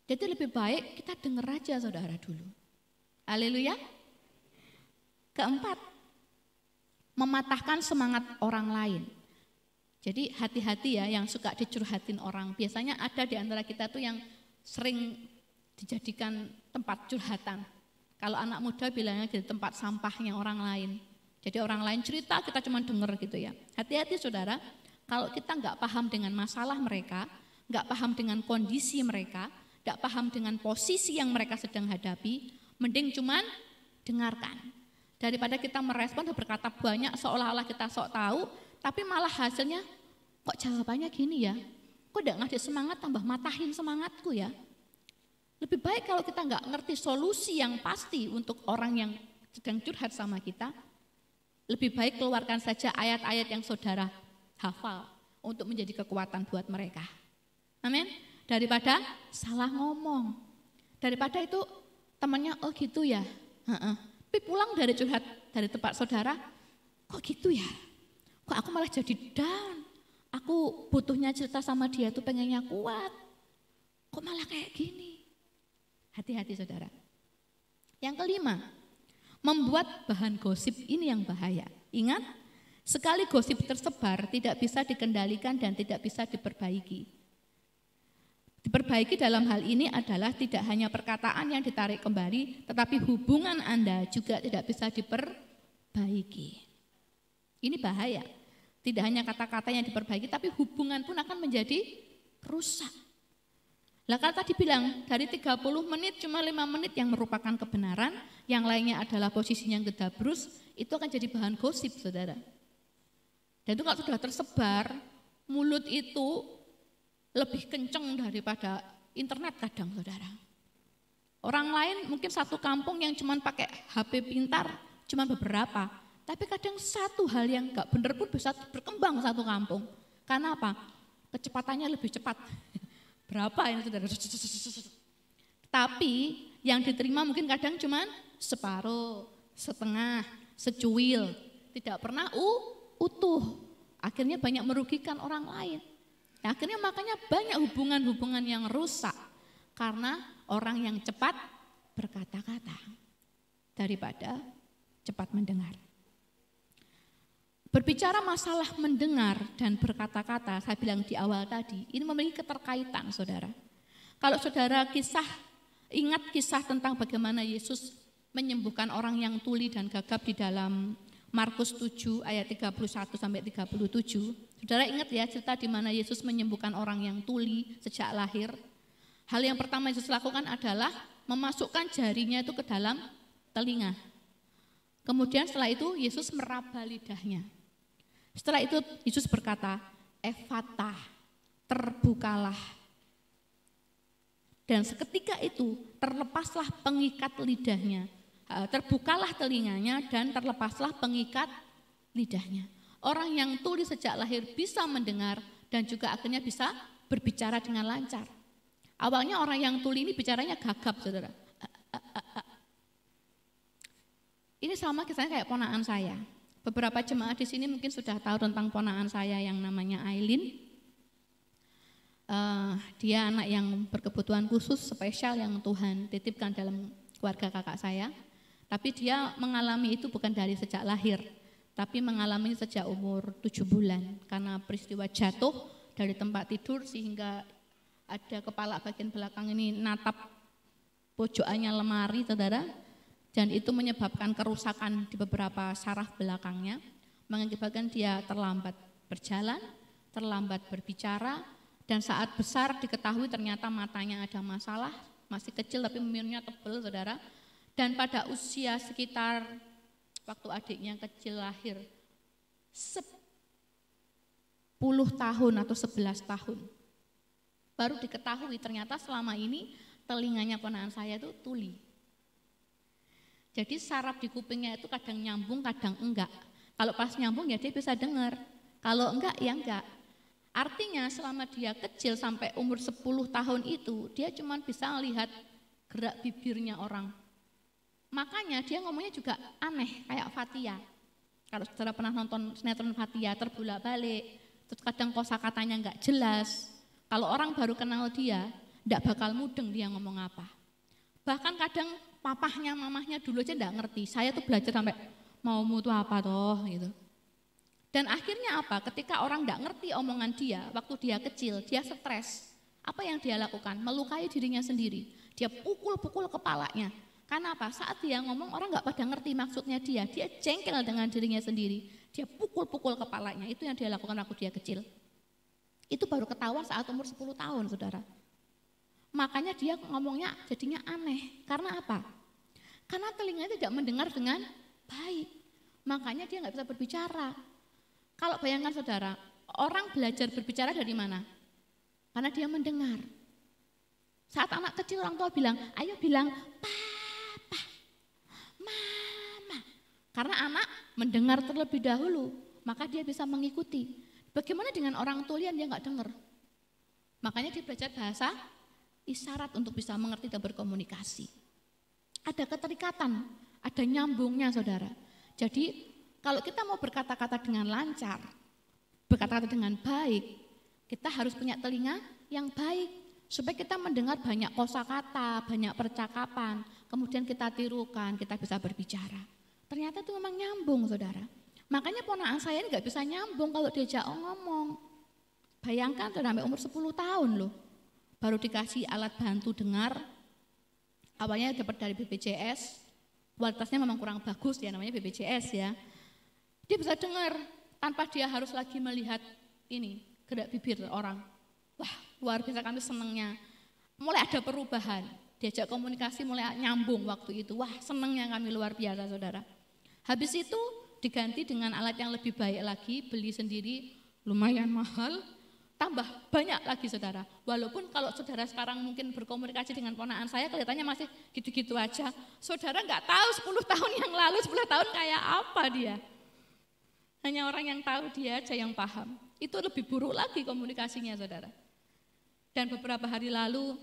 Jadi lebih baik kita dengar aja saudara dulu. Haleluya. Keempat, mematahkan semangat orang lain. Jadi hati-hati ya yang suka dicurhatin orang. Biasanya ada di antara kita tuh yang sering dijadikan tempat curhatan. Kalau anak muda bilangnya jadi tempat sampahnya orang lain. Jadi orang lain cerita kita cuma denger gitu ya. Hati-hati saudara, kalau kita nggak paham dengan masalah mereka, nggak paham dengan kondisi mereka, nggak paham dengan posisi yang mereka sedang hadapi, mending cuman dengarkan. Daripada kita merespon dan berkata banyak seolah-olah kita sok tahu, tapi malah hasilnya kok jawabannya gini ya, kok gak ngasih semangat tambah matahin semangatku ya. Lebih baik kalau kita gak ngerti solusi yang pasti untuk orang yang sedang curhat sama kita, lebih baik keluarkan saja ayat-ayat yang saudara hafal untuk menjadi kekuatan buat mereka. Amin. Daripada salah ngomong. Daripada itu temannya, oh gitu ya. Tapi pulang dari curhat dari tempat saudara, kok gitu ya? Kok aku malah jadi down? Aku butuhnya cerita sama dia tuh pengennya kuat. Kok malah kayak gini? Hati-hati saudara. Yang kelima, membuat bahan gosip ini yang bahaya. Ingat, sekali gosip tersebar tidak bisa dikendalikan dan tidak bisa diperbaiki. Diperbaiki dalam hal ini adalah tidak hanya perkataan yang ditarik kembali, tetapi hubungan Anda juga tidak bisa diperbaiki. Ini bahaya. Tidak hanya kata-kata yang diperbaiki, tapi hubungan pun akan menjadi rusak. Lah kalau tadi bilang, dari 30 menit cuma 5 menit yang merupakan kebenaran, yang lainnya adalah posisinya yang gedabrus, itu akan jadi bahan gosip, saudara. Dan itu kalau sudah tersebar, mulut itu lebih kenceng daripada internet kadang, saudara. Orang lain mungkin satu kampung yang cuma pakai HP pintar, cuma beberapa. Tapi kadang satu hal yang gak benar pun bisa berkembang satu kampung. Karena apa? Kecepatannya lebih cepat. Berapa ini, saudara? Tapi yang diterima mungkin kadang cuma separuh, setengah, secuil. Tidak pernah utuh. Akhirnya banyak merugikan orang lain. Akhirnya makanya banyak hubungan-hubungan yang rusak karena orang yang cepat berkata-kata daripada cepat mendengar. Berbicara masalah mendengar dan berkata-kata, saya bilang di awal tadi, ini memiliki keterkaitan, saudara. Kalau saudara ingat kisah tentang bagaimana Yesus menyembuhkan orang yang tuli dan gagap di dalam Markus 7 ayat 31 sampai 37. Saudara ingat ya cerita di mana Yesus menyembuhkan orang yang tuli sejak lahir. Hal yang pertama Yesus lakukan adalah memasukkan jarinya itu ke dalam telinga. Kemudian setelah itu Yesus meraba lidahnya. Setelah itu Yesus berkata, "Efatah, terbukalah." Dan seketika itu terlepaslah pengikat lidahnya. Terbukalah telinganya dan terlepaslah pengikat lidahnya. Orang yang tuli sejak lahir bisa mendengar dan juga akhirnya bisa berbicara dengan lancar. Awalnya orang yang tuli ini bicaranya gagap, saudara. Ini sama kisahnya kayak ponakan saya. Beberapa jemaat di sini mungkin sudah tahu tentang ponakan saya yang namanya Aileen. Dia anak yang berkebutuhan khusus spesial yang Tuhan titipkan dalam keluarga kakak saya. Tapi dia mengalami itu bukan dari sejak lahir, tapi mengalami sejak umur 7 bulan karena peristiwa jatuh dari tempat tidur sehingga ada kepala bagian belakang ini natap pojokannya lemari, saudara, dan itu menyebabkan kerusakan di beberapa saraf belakangnya, mengakibatkan dia terlambat berjalan, terlambat berbicara, dan saat besar diketahui ternyata matanya ada masalah, masih kecil tapi mirnya tebal, saudara. Dan pada usia sekitar waktu adiknya kecil lahir 10 tahun atau 11 tahun baru diketahui ternyata selama ini telinganya ponakan saya itu tuli. Jadi saraf di kupingnya itu kadang nyambung, kadang enggak. Kalau pas nyambung ya dia bisa dengar, kalau enggak ya enggak. Artinya selama dia kecil sampai umur 10 tahun itu dia cuma bisa melihat gerak bibirnya orang. Makanya dia ngomongnya juga aneh kayak Fathia. Kalau saudara pernah nonton sinetron Fathia terbolak-balik, terus kadang kosakatanya enggak jelas. Kalau orang baru kenal dia, enggak bakal mudeng dia ngomong apa. Bahkan kadang papahnya, mamahnya dulu aja enggak ngerti. Saya tuh belajar sampai maumu tuh apa toh gitu. Dan akhirnya apa? Ketika orang enggak ngerti omongan dia, waktu dia kecil, dia stres. Apa yang dia lakukan? Melukai dirinya sendiri. Dia pukul-pukul kepalanya. Karena apa? Saat dia ngomong orang nggak pada ngerti maksudnya dia jengkel dengan dirinya sendiri. Dia pukul-pukul kepalanya, itu yang dia lakukan waktu dia kecil. Itu baru ketahuan saat umur 10 tahun, saudara. Makanya dia ngomongnya jadinya aneh. Karena apa? Karena telinganya tidak mendengar dengan baik. Makanya dia nggak bisa berbicara. Kalau bayangkan saudara, orang belajar berbicara dari mana? Karena dia mendengar. Saat anak kecil orang tua bilang, ayo bilang, Papa, Mama. Karena anak mendengar terlebih dahulu, maka dia bisa mengikuti. Bagaimana dengan orang tulian yang nggak dengar? Makanya dia belajar bahasa isyarat untuk bisa mengerti dan berkomunikasi. Ada keterikatan, ada nyambungnya saudara. Jadi kalau kita mau berkata-kata dengan lancar, berkata-kata dengan baik, kita harus punya telinga yang baik. Supaya kita mendengar banyak kosakata, banyak percakapan, kemudian kita tirukan, kita bisa berbicara. Ternyata itu memang nyambung saudara. Makanya ponakan saya ini gak bisa nyambung kalau diajak ngomong. Bayangkan sampai umur 10 tahun loh. Baru dikasih alat bantu dengar. Awalnya dapat dari BPJS. Kualitasnya memang kurang bagus ya, namanya BPJS ya. Dia bisa dengar tanpa dia harus lagi melihat ini, gerak bibir orang. Wah, luar biasa kami senangnya. Mulai ada perubahan. Diajak komunikasi mulai nyambung waktu itu. Wah, senangnya kami luar biasa saudara. Habis itu diganti dengan alat yang lebih baik lagi, beli sendiri, lumayan mahal, tambah banyak lagi saudara. Walaupun kalau saudara sekarang mungkin berkomunikasi dengan ponakan saya kelihatannya masih gitu-gitu aja. Saudara nggak tahu 10 tahun yang lalu, 10 tahun kayak apa dia. Hanya orang yang tahu dia aja yang paham. Itu lebih buruk lagi komunikasinya saudara. Dan beberapa hari lalu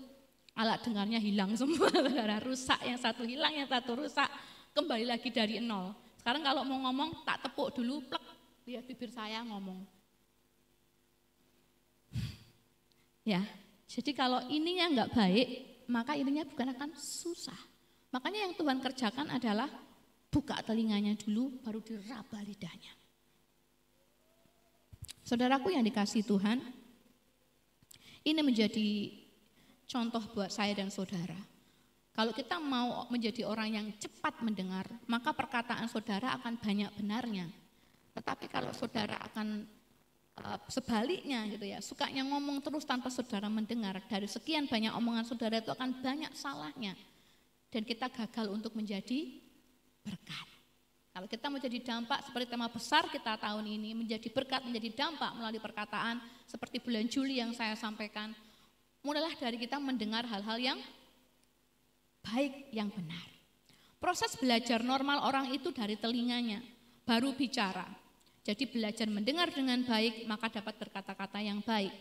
alat dengarnya hilang semua saudara. Rusak, yang satu hilang, yang satu rusak, kembali lagi dari nol. Sekarang kalau mau ngomong tak tepuk dulu, plek, lihat bibir saya ngomong. Ya, jadi kalau ininya enggak baik, maka ininya bukan akan susah. Makanya yang Tuhan kerjakan adalah buka telinganya dulu, baru diraba lidahnya. Saudaraku yang dikasihi Tuhan, ini menjadi contoh buat saya dan saudara. Kalau kita mau menjadi orang yang cepat mendengar, maka perkataan saudara akan banyak benarnya. Tetapi kalau saudara akan sebaliknya gitu ya, sukanya ngomong terus tanpa saudara mendengar, dari sekian banyak omongan saudara itu akan banyak salahnya. Dan kita gagal untuk menjadi berkat. Kalau kita mau jadi dampak seperti tema besar kita tahun ini, menjadi berkat, menjadi dampak melalui perkataan seperti bulan Juli yang saya sampaikan, mulailah dari kita mendengar hal-hal yang baik, yang benar. Proses belajar normal orang itu dari telinganya, baru bicara. Jadi belajar mendengar dengan baik, maka dapat berkata-kata yang baik.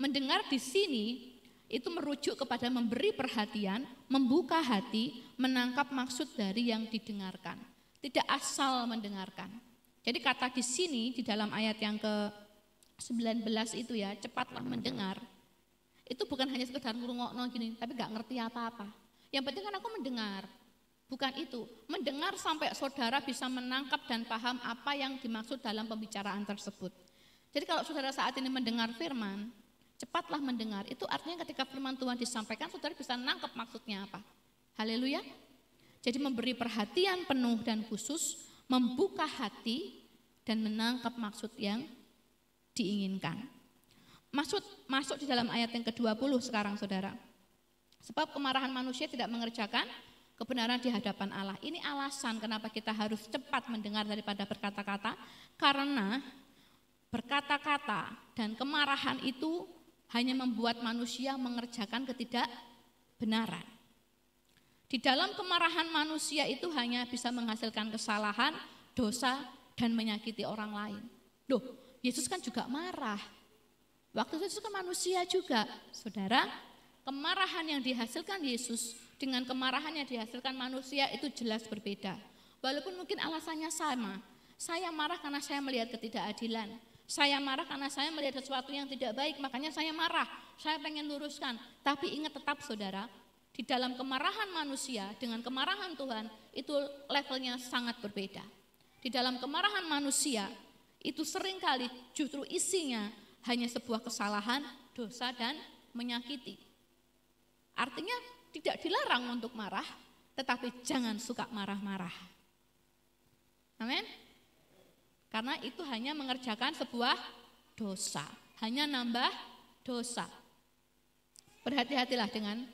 Mendengar di sini itu merujuk kepada memberi perhatian, membuka hati, menangkap maksud dari yang didengarkan. Tidak asal mendengarkan. Jadi kata di sini, di dalam ayat yang ke-19 itu ya, cepatlah mendengar. Itu bukan hanya sekedar ngurungokno gini, tapi gak ngerti apa-apa. Yang penting kan aku mendengar, bukan itu. Mendengar sampai saudara bisa menangkap dan paham apa yang dimaksud dalam pembicaraan tersebut. Jadi kalau saudara saat ini mendengar firman, cepatlah mendengar. Itu artinya ketika firman Tuhan disampaikan, saudara bisa menangkap maksudnya apa. Haleluya. Jadi memberi perhatian penuh dan khusus, membuka hati dan menangkap maksud yang diinginkan. Masuk di dalam ayat yang ke-20 sekarang saudara. Sebab kemarahan manusia tidak mengerjakan kebenaran di hadapan Allah. Ini alasan kenapa kita harus cepat mendengar daripada berkata-kata. Karena berkata-kata dan kemarahan itu hanya membuat manusia mengerjakan ketidakbenaran. Di dalam kemarahan manusia itu hanya bisa menghasilkan kesalahan, dosa, dan menyakiti orang lain. Loh, Yesus kan juga marah. Waktu itu kan manusia juga, saudara. Kemarahan yang dihasilkan Yesus dengan kemarahan yang dihasilkan manusia itu jelas berbeda. Walaupun mungkin alasannya sama. Saya marah karena saya melihat ketidakadilan. Saya marah karena saya melihat sesuatu yang tidak baik, makanya saya marah. Saya pengen luruskan. Tapi ingat tetap saudara, di dalam kemarahan manusia dengan kemarahan Tuhan itu levelnya sangat berbeda. Di dalam kemarahan manusia itu seringkali justru isinya hanya sebuah kesalahan, dosa, dan menyakiti. Artinya tidak dilarang untuk marah, tetapi jangan suka marah-marah. Amin. Karena itu hanya mengerjakan sebuah dosa, hanya nambah dosa. Berhati-hatilah dengan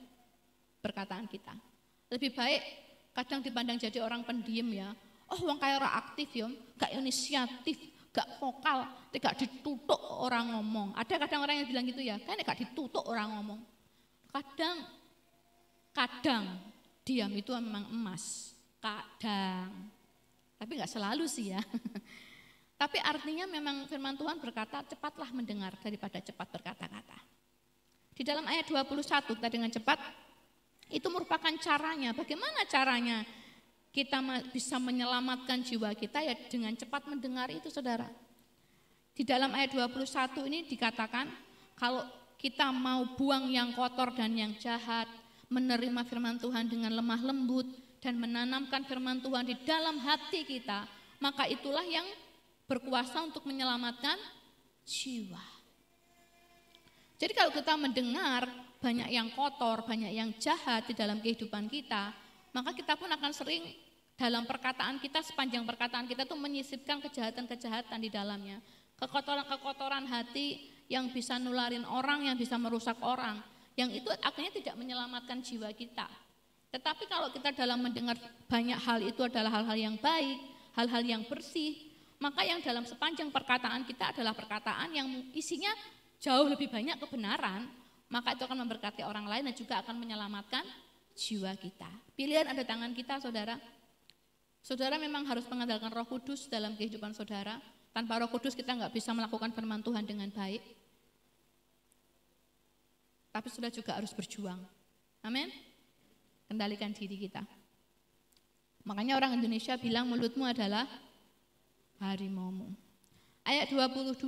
perkataan kita. Lebih baik kadang dipandang jadi orang pendiam ya. Oh, wong kaya ora aktif ya, gak inisiatif, gak vokal, gak ditutuk orang ngomong. Ada kadang orang yang bilang gitu ya, kan gak ditutuk orang ngomong. Kadang diam itu memang emas, kadang. Tapi nggak selalu sih ya. Tapi artinya memang firman Tuhan berkata, cepatlah mendengar daripada cepat berkata-kata. Di dalam ayat 21 kita dengan cepat, itu merupakan caranya. Bagaimana caranya kita bisa menyelamatkan jiwa kita? Ya dengan cepat mendengar itu, saudara. Di dalam ayat 21 ini dikatakan, kalau kita mau buang yang kotor dan yang jahat, menerima firman Tuhan dengan lemah lembut, dan menanamkan firman Tuhan di dalam hati kita, maka itulah yang berkuasa untuk menyelamatkan jiwa. Jadi kalau kita mendengar banyak yang kotor, banyak yang jahat di dalam kehidupan kita, maka kita pun akan sering dalam perkataan kita, sepanjang perkataan kita tuh menyisipkan kejahatan-kejahatan di dalamnya. Kekotoran-kekotoran hati yang bisa nularin orang, yang bisa merusak orang, yang itu akhirnya tidak menyelamatkan jiwa kita. Tetapi kalau kita dalam mendengar banyak hal itu adalah hal-hal yang baik, hal-hal yang bersih, maka yang dalam sepanjang perkataan kita adalah perkataan yang isinya jauh lebih banyak kebenaran, maka itu akan memberkati orang lain dan juga akan menyelamatkan jiwa kita. Pilihan ada tangan kita, saudara. Saudara memang harus mengandalkan Roh Kudus dalam kehidupan saudara. Tanpa Roh Kudus kita nggak bisa melakukan firman Tuhan dengan baik. Tapi saudara juga harus berjuang. Amin. Kendalikan diri kita. Makanya orang Indonesia bilang mulutmu adalah harimaumu. Ayat 22,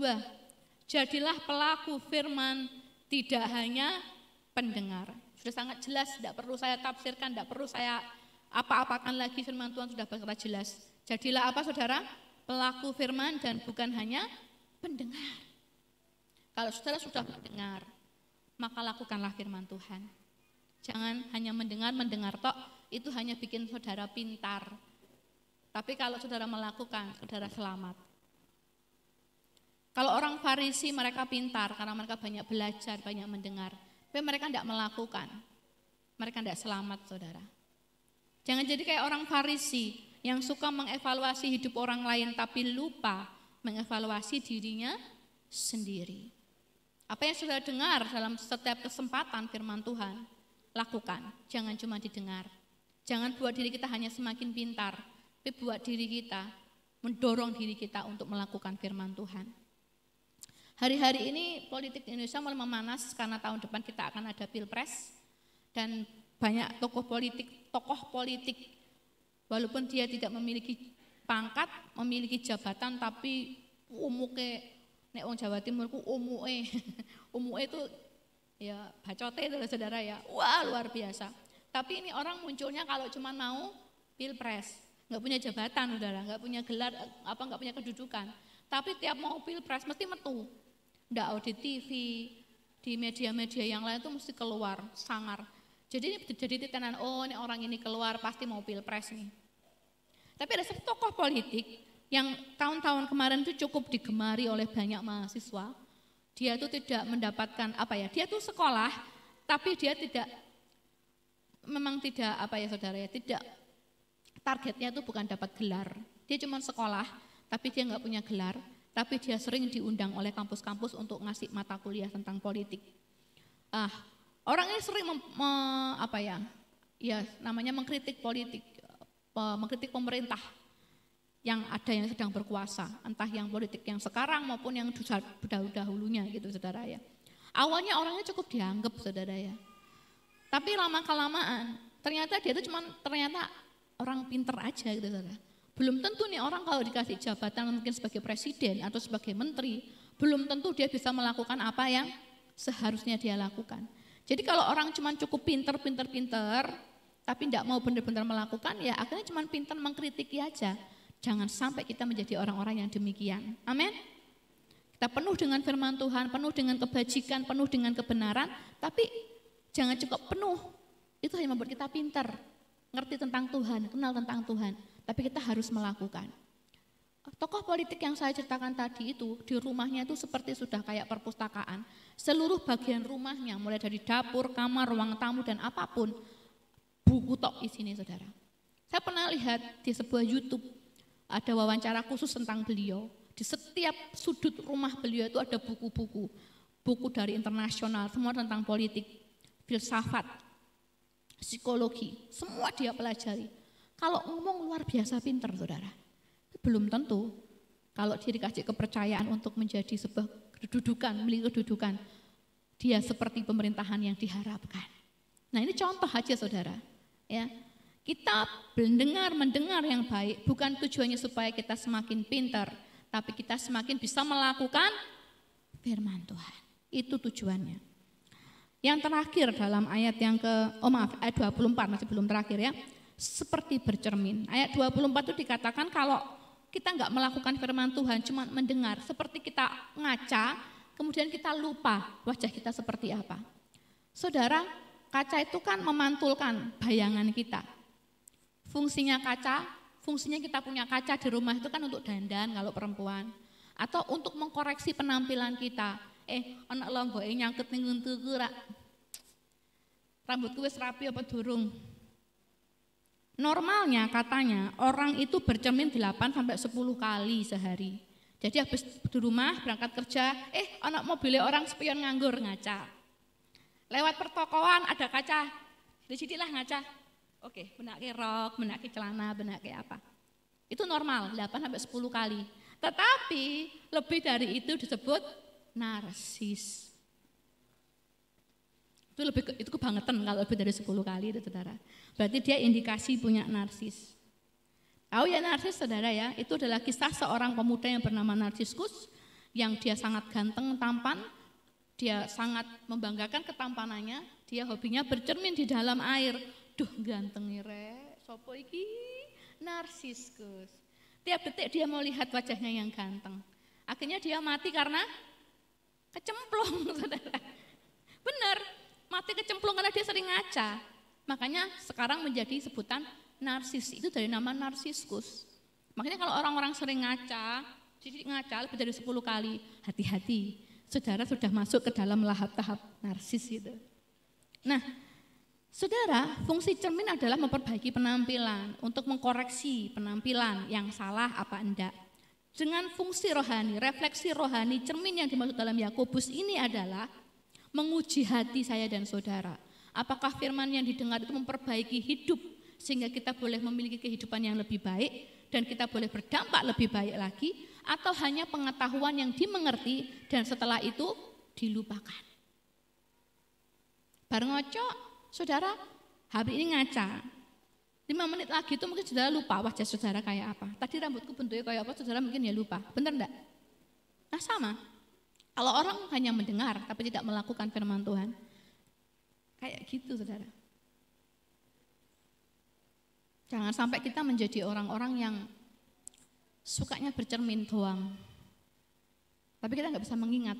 jadilah pelaku firman, tidak hanya pendengar. Sudah sangat jelas, tidak perlu saya tafsirkan, tidak perlu saya apa-apakan lagi, firman Tuhan sudah berkata jelas. Jadilah apa, saudara? Pelaku firman dan bukan hanya pendengar. Kalau saudara sudah mendengar, maka lakukanlah firman Tuhan. Jangan hanya mendengar tok, itu hanya bikin saudara pintar. Tapi kalau saudara melakukan, saudara selamat. Kalau orang Farisi mereka pintar karena mereka banyak belajar, banyak mendengar. Tapi mereka tidak melakukan, mereka tidak selamat, saudara. Jangan jadi kayak orang Farisi yang suka mengevaluasi hidup orang lain tapi lupa mengevaluasi dirinya sendiri. Apa yang sudah dengar dalam setiap kesempatan firman Tuhan, lakukan, jangan cuma didengar. Jangan buat diri kita hanya semakin pintar, tapi buat diri kita, mendorong diri kita untuk melakukan firman Tuhan. Hari-hari ini politik di Indonesia mulai memanas karena tahun depan kita akan ada pilpres. Dan banyak tokoh politik, walaupun dia tidak memiliki pangkat, memiliki jabatan, tapi umuke, nek wong Jawa Timur ku umuke itu ya bacote itu saudara ya, wah luar biasa. Tapi ini orang munculnya kalau cuma mau pilpres, nggak punya jabatan saudara, nggak punya gelar, nggak punya kedudukan. Tapi tiap mau pilpres mesti metu, nggak audit TV, di media-media yang lain tuh mesti keluar sangar. Jadi titenan, oh ini orang ini keluar pasti mau pilpres nih. Tapi ada satu tokoh politik yang tahun-tahun kemarin itu cukup digemari oleh banyak mahasiswa. Dia itu tidak mendapatkan dia tuh sekolah, tapi dia tidak saudara ya, tidak, targetnya itu bukan dapat gelar. Dia cuma sekolah, tapi dia nggak punya gelar, tapi dia sering diundang oleh kampus-kampus untuk ngasih mata kuliah tentang politik. Orang ini sering namanya mengkritik politik, mengkritik pemerintah yang sedang berkuasa, entah yang politik yang sekarang maupun yang dahulunya gitu saudara ya. Awalnya orangnya cukup dianggap saudara ya, tapi lama-kelamaan ternyata dia itu ternyata orang pinter aja gitu saudara. Belum tentu nih orang kalau dikasih jabatan mungkin sebagai presiden atau sebagai menteri, belum tentu dia bisa melakukan apa yang seharusnya dia lakukan. Jadi kalau orang cuma cukup pinter, tapi tidak mau benar-benar melakukan, ya akhirnya cuma pinter mengkritiki aja. Jangan sampai kita menjadi orang-orang yang demikian. Amin. Kita penuh dengan firman Tuhan, penuh dengan kebajikan, penuh dengan kebenaran, tapi jangan cukup penuh. Itu hanya membuat kita pintar, ngerti tentang Tuhan, kenal tentang Tuhan. Tapi kita harus melakukan. Tokoh politik yang saya ceritakan tadi itu, di rumahnya itu seperti sudah kayak perpustakaan. Seluruh bagian rumahnya, mulai dari dapur, kamar, ruang tamu, dan apapun, buku tok isinya saudara. Saya pernah lihat di sebuah YouTube, ada wawancara khusus tentang beliau. Di setiap sudut rumah beliau itu ada buku-buku. Buku dari internasional, semua tentang politik, filsafat, psikologi, semua dia pelajari. Kalau ngomong luar biasa pintar saudara. Belum tentu. Kalau dia dikasih kepercayaan untuk menjadi sebuah kedudukan, memiliki kedudukan, dia seperti pemerintahan yang diharapkan. Nah, ini contoh aja saudara. Ya, kita mendengar yang baik bukan tujuannya supaya kita semakin pintar, tapi kita semakin bisa melakukan firman Tuhan. Itu tujuannya. Yang terakhir dalam ayat yang ayat 24, masih belum terakhir ya. Seperti bercermin. Ayat 24 itu dikatakan kalau kita enggak melakukan firman Tuhan, cuma mendengar, seperti kita ngaca, kemudian kita lupa wajah kita seperti apa. Saudara, kaca itu kan memantulkan bayangan kita. Fungsinya kaca, fungsinya kita punya kaca di rumah itu kan untuk dandan kalau perempuan. Atau untuk mengkoreksi penampilan kita. Anak longgo nyangkut ning untuku rak. Rambutku wis rapi apa durung? Normalnya katanya orang itu bercermin 8-10 kali sehari. Jadi habis di rumah berangkat kerja, anak mobilnya orang spion nganggur ngaca. Lewat pertokoan ada kaca, disinilah ngaca. Oke, benake rok, benake celana, benake apa. Itu normal 8-10 kali. Tetapi lebih dari itu disebut narsis. Itu kebangetan kalau lebih dari 10 kali itu saudara. Berarti dia indikasi punya narsis. Tahu ya narsis saudara ya, itu adalah kisah seorang pemuda yang bernama Narsiskus, yang dia sangat ganteng, tampan, dia sangat membanggakan ketampanannya, dia hobinya bercermin di dalam air. Duh ganteng rek, sopo iki? Narsiskus. Tiap detik dia mau lihat wajahnya yang ganteng. Akhirnya dia mati karena kecemplung saudara. Benar. Mati kecemplung karena dia sering ngaca. Makanya sekarang menjadi sebutan narsis. Itu dari nama Narsiskus. Makanya kalau orang-orang sering ngaca, jadi ngaca lebih dari 10 kali, hati-hati. Saudara sudah masuk ke dalam tahap narsis itu. Nah, saudara, fungsi cermin adalah memperbaiki penampilan, untuk mengkoreksi penampilan yang salah apa enggak. Dengan fungsi rohani, refleksi rohani, cermin yang dimaksud dalam Yakobus ini adalah menguji hati saya dan saudara. Apakah firman yang didengar itu memperbaiki hidup sehingga kita boleh memiliki kehidupan yang lebih baik dan kita boleh berdampak lebih baik lagi, atau hanya pengetahuan yang dimengerti dan setelah itu dilupakan. Bareng ngocok, saudara, hari ini ngaca. 5 menit lagi itu mungkin saudara lupa wajah saudara kayak apa. Tadi rambutku bentuknya kayak apa, saudara mungkin ya lupa. Benar enggak? Nah sama. Kalau orang hanya mendengar tapi tidak melakukan firman Tuhan, kayak gitu saudara. Jangan sampai kita menjadi orang-orang yang sukanya bercermin doang, tapi kita nggak bisa mengingat.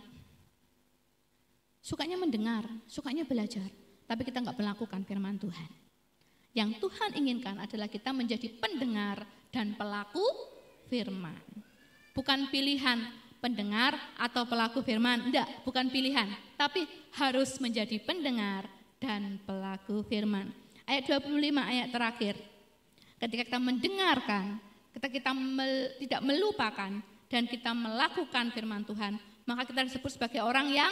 Sukanya mendengar, sukanya belajar, tapi kita nggak melakukan firman Tuhan. Yang Tuhan inginkan adalah kita menjadi pendengar dan pelaku firman. Bukan pilihan pendengar atau pelaku firman, enggak, bukan pilihan, tapi harus menjadi pendengar dan pelaku firman. Ayat 25 ayat terakhir. Ketika kita mendengarkan, ketika kita tidak melupakan dan kita melakukan firman Tuhan, maka kita disebut sebagai orang yang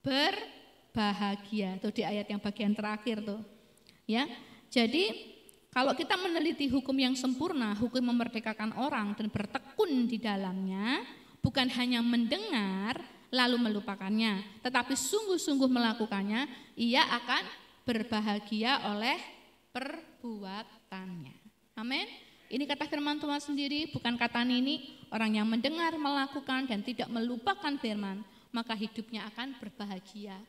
berbahagia. Tuh di ayat yang bagian terakhir tuh. Ya. Jadi kalau kita meneliti hukum yang sempurna, hukum memerdekakan orang dan bertekun di dalamnya, bukan hanya mendengar lalu melupakannya, tetapi sungguh-sungguh melakukannya, ia akan berbahagia oleh perbuatannya. Amin. Ini kata firman Tuhan sendiri, bukan kata Nini. Orang yang mendengar, melakukan dan tidak melupakan firman, maka hidupnya akan berbahagia.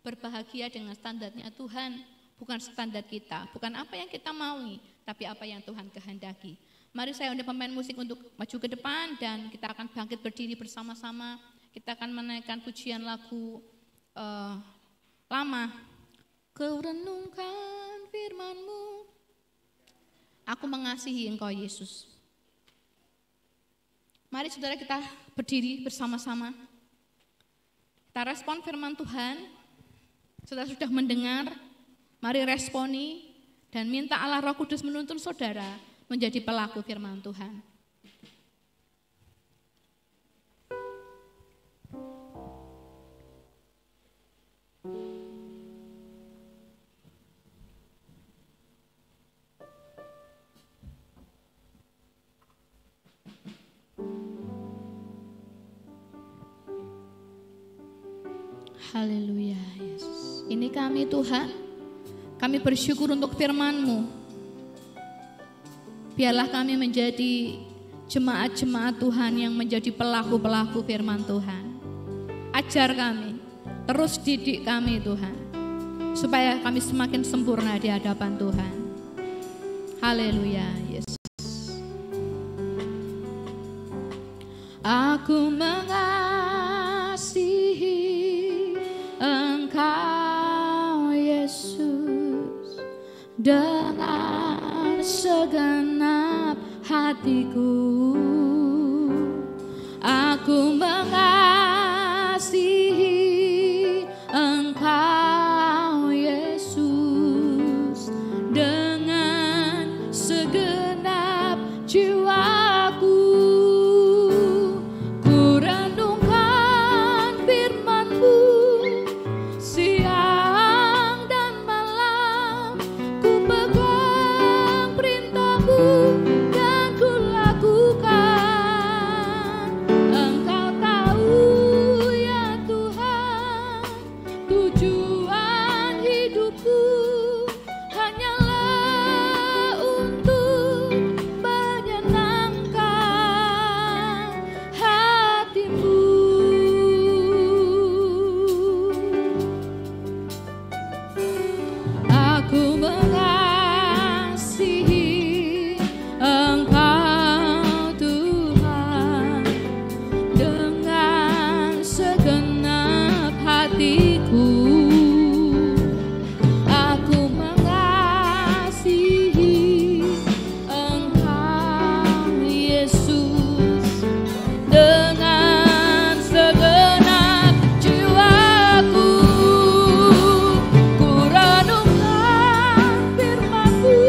Berbahagia dengan standarnya Tuhan, bukan standar kita, bukan apa yang kita maui, tapi apa yang Tuhan kehendaki. Mari saya undang pemain musik untuk maju ke depan dan kita akan bangkit berdiri bersama-sama. Kita akan menaikkan pujian lagu lama. Kau renungkan firman-Mu, aku mengasihi Engkau Yesus. Mari saudara kita berdiri bersama-sama. Kita respon firman Tuhan. Saudara sudah mendengar, mari responi dan minta Allah Roh Kudus menuntun saudara menjadi pelaku firman Tuhan. Haleluya Yesus. Ini kami Tuhan, kami bersyukur untuk firman-Mu. Biarlah kami menjadi jemaat-jemaat Tuhan yang menjadi pelaku-pelaku firman Tuhan. Ajar kami, terus didik kami Tuhan, supaya kami semakin sempurna di hadapan Tuhan. Haleluya Yesus. Aku mengasihi Engkau Yesus dengan segenap hatiku. Aku mengasihi Engkau Yesus dengan segenap jiwaku. Ku renungkan firman-Mu siang dan malam, ku pegang perintah-Mu dan ku lakukan. Engkau tahu ya Tuhan, tujuan hidupku hanyalah untuk menyenangkan hati-Mu. Aku mengasihi Engkau Tuhan dengan segenap hatiku. Aku mengasihi Engkau Yesus dengan segenap jiwaku. Ku renungkan firman-Mu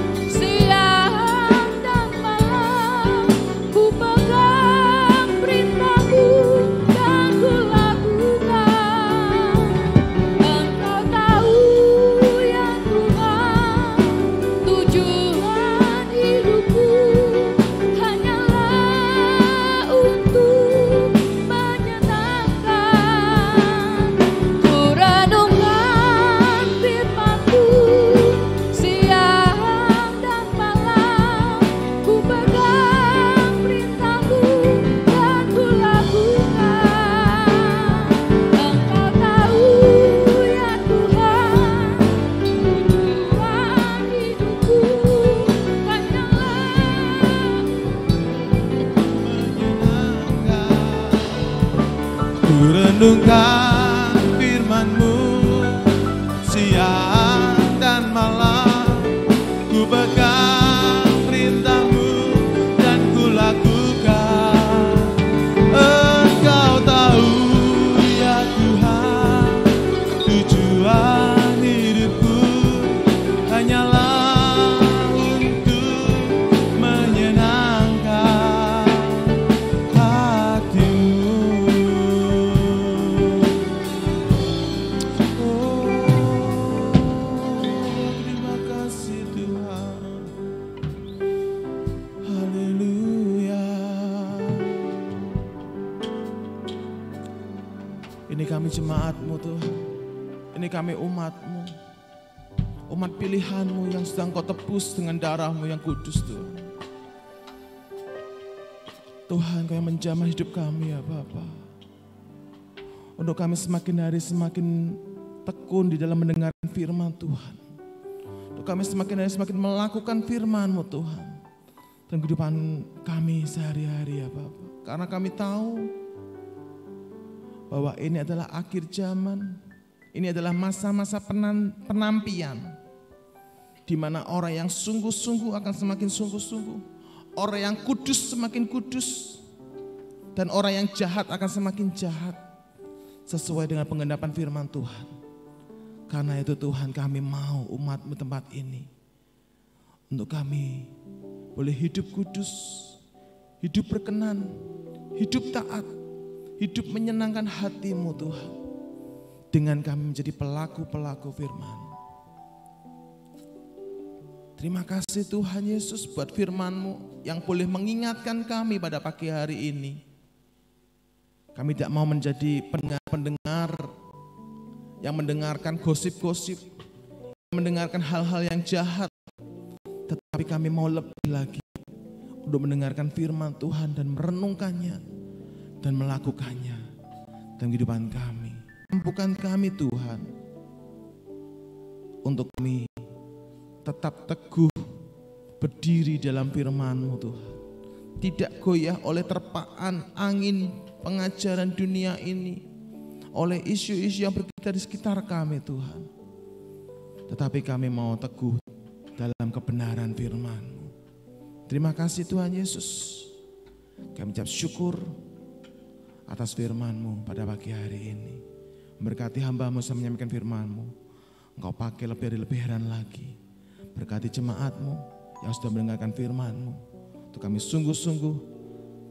siang dan malam, ku pegang perintah-Mu dan ku lakukan. Engkau tahu ya Tuhan, tujuan hidupku hanyalah untuk menyenangkan. Ku renungkan firman-Mu siang dan malam, ku pegang perintah-Mu dan ku lakukan. Engkau tahu ya Tuhan, tujuan hidupku Ku renungkan firman-Mu siang dan malam, ku pegang perintah-Mu dan ku lakukan. Engkau tahu ya Tuhan, tujuan hidupku hanyalah untuk menyenangkan hati-Mu. Oh, terima kasih Tuhan. Haleluya. Ini kami jemaat-Mu Tuhan. Ini kami umat-Mu. Umat pilihan-Mu yang sedang Kau tebus dengan darah-Mu yang kudus Tuhan. Tuhan, Kau yang menjamah hidup kami ya Bapa. Untuk kami semakin hari semakin tekun di dalam mendengar firman Tuhan. Untuk kami semakin hari semakin melakukan firman-Mu Tuhan. Dan kehidupan kami sehari-hari ya Bapa. Karena kami tahu bahwa ini adalah akhir zaman. Ini adalah masa-masa penampian. Di mana orang yang sungguh-sungguh akan semakin sungguh-sungguh. Orang yang kudus semakin kudus. Dan orang yang jahat akan semakin jahat. Sesuai dengan penggenapan firman Tuhan. Karena itu Tuhan, kami mau umat-Mu tempat ini. Untuk kami boleh hidup kudus. Hidup berkenan. Hidup taat. Hidup menyenangkan hati-Mu Tuhan. Dengan kami menjadi pelaku-pelaku firman. Terima kasih Tuhan Yesus buat firman-Mu yang boleh mengingatkan kami pada pagi hari ini. Kami tidak mau menjadi pendengar-pendengar yang mendengarkan gosip-gosip, mendengarkan hal-hal yang jahat. Tetapi kami mau lebih lagi untuk mendengarkan firman Tuhan dan merenungkannya dan melakukannya dalam kehidupan kami. Mampukan kami Tuhan untuk kami tetap teguh berdiri dalam firman-Mu Tuhan. Tidak goyah oleh terpaan angin pengajaran dunia ini, oleh isu-isu yang berkaitan di sekitar kami Tuhan. Tetapi kami mau teguh dalam kebenaran firman-Mu. Terima kasih Tuhan Yesus. Kami ucap syukur atas firman-Mu pada pagi hari ini. Berkati hamba-Mu yang menyampaikan firman-Mu. Engkau pakai lebih dari lebih heran lagi. Berkati jemaat-Mu yang sudah mendengarkan firman-Mu. Untuk kami sungguh-sungguh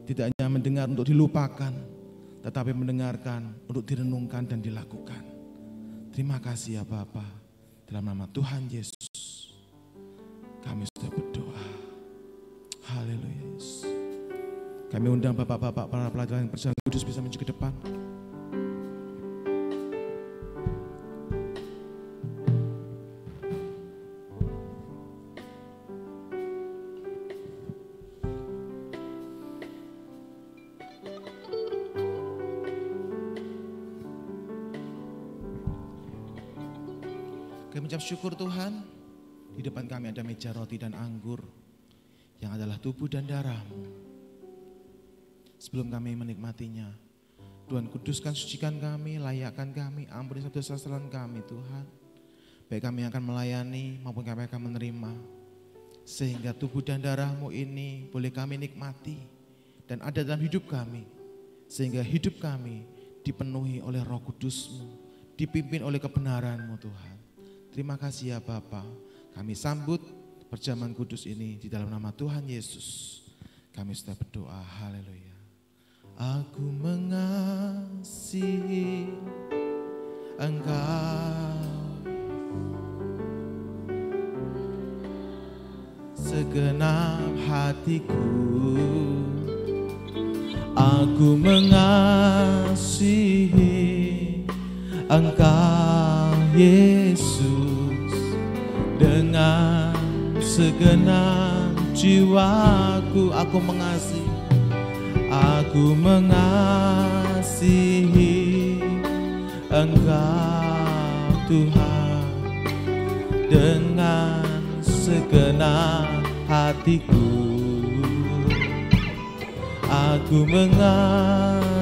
tidak hanya mendengar untuk dilupakan, tetapi mendengarkan untuk direnungkan dan dilakukan. Terima kasih ya Bapa. Dalam nama Tuhan Yesus kami sudah berdoa. Haleluya Yesus. Kami undang Bapak-bapak para pelajar yang percaya kudus bisa maju ke depan. Kami ucap syukur Tuhan, di depan kami ada meja roti dan anggur yang adalah tubuh dan darah-Mu. Sebelum kami menikmatinya, Tuhan kuduskan, sucikan kami, layakkan kami, ampuni satu kesalahan kami Tuhan. Baik kami akan melayani maupun kami akan menerima, sehingga tubuh dan darah-Mu ini boleh kami nikmati dan ada dalam hidup kami, sehingga hidup kami dipenuhi oleh Roh Kudus-Mu, dipimpin oleh kebenaran-Mu Tuhan. Terima kasih ya Bapa. Kami sambut perjamuan kudus ini di dalam nama Tuhan Yesus. Kami sudah berdoa. Haleluya. Aku mengasihi Engkau segenap hatiku. Aku mengasihi Engkau Yesus dengan segenap jiwaku. Aku mengasihi Engkau Tuhan dengan segenap hatiku. Aku mengasihi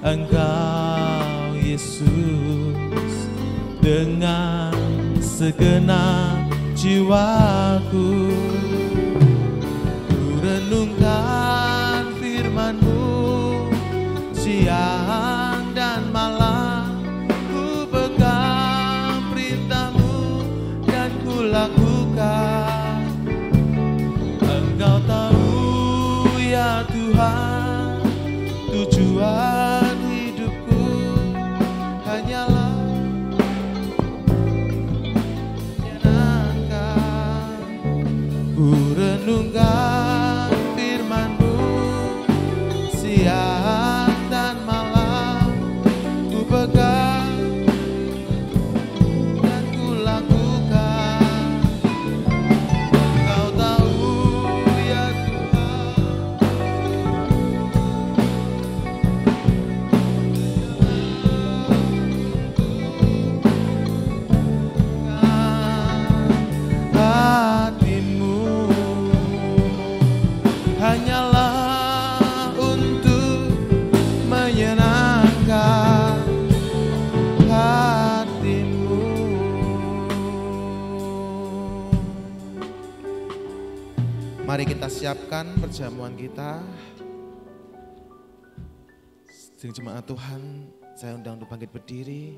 Engkau Yesus dengan segenap jiwaku. Ku renungkan firman-Mu siang dan malam, ku pegang perintah-Mu dan ku lakukan. Engkau tahu ya Tuhan, tujuan hidupku hanyalah menyenangkan. Ku renungkan firman-Mu siang dan malam, ku pegang dan ku lakukan. Engkau tahu ya hati-Mu hanyalah untuk menyenangkan hati-Mu. Mari kita siapkan perjamuan kita. Sedang jemaat Tuhan, saya undang untuk bangkit berdiri.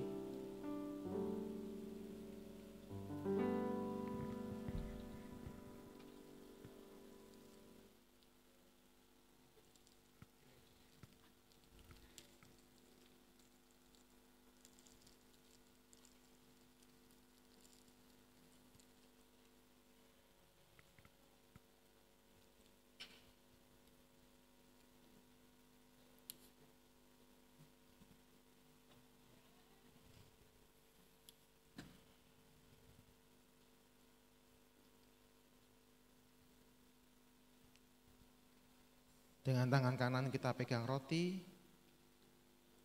Dengan tangan kanan kita pegang roti,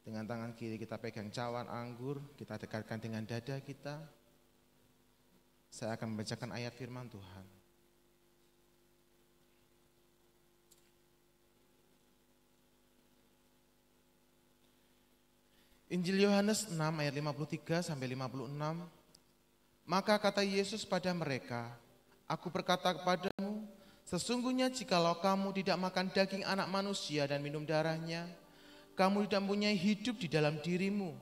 dengan tangan kiri kita pegang cawan anggur, kita dekatkan dengan dada kita. Saya akan membacakan ayat firman Tuhan. Injil Yohanes 6 ayat 53 sampai 56. Maka kata Yesus pada mereka, aku berkata kepadamu, sesungguhnya jikalau kamu tidak makan daging anak manusia dan minum darahnya, kamu tidak mempunyai hidup di dalam dirimu.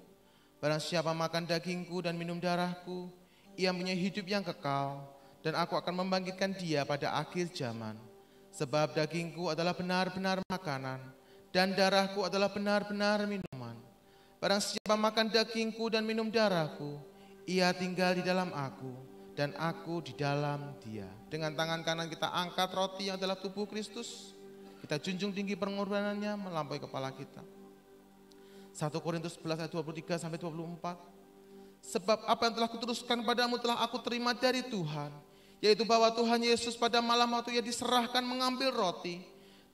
Barang siapa makan dagingku dan minum darahku, ia mempunyai hidup yang kekal, dan aku akan membangkitkan dia pada akhir zaman. Sebab dagingku adalah benar-benar makanan, dan darahku adalah benar-benar minuman. Barang siapa makan dagingku dan minum darahku, ia tinggal di dalam aku, dan aku di dalam dia. Dengan tangan kanan kita angkat roti yang adalah tubuh Kristus. Kita junjung tinggi pengorbanannya melampaui kepala kita. 1 Korintus 11 ayat 23 sampai 24. Sebab apa yang telah kuteruskan padamu telah aku terima dari Tuhan, yaitu bahwa Tuhan Yesus pada malam waktu ia diserahkan mengambil roti,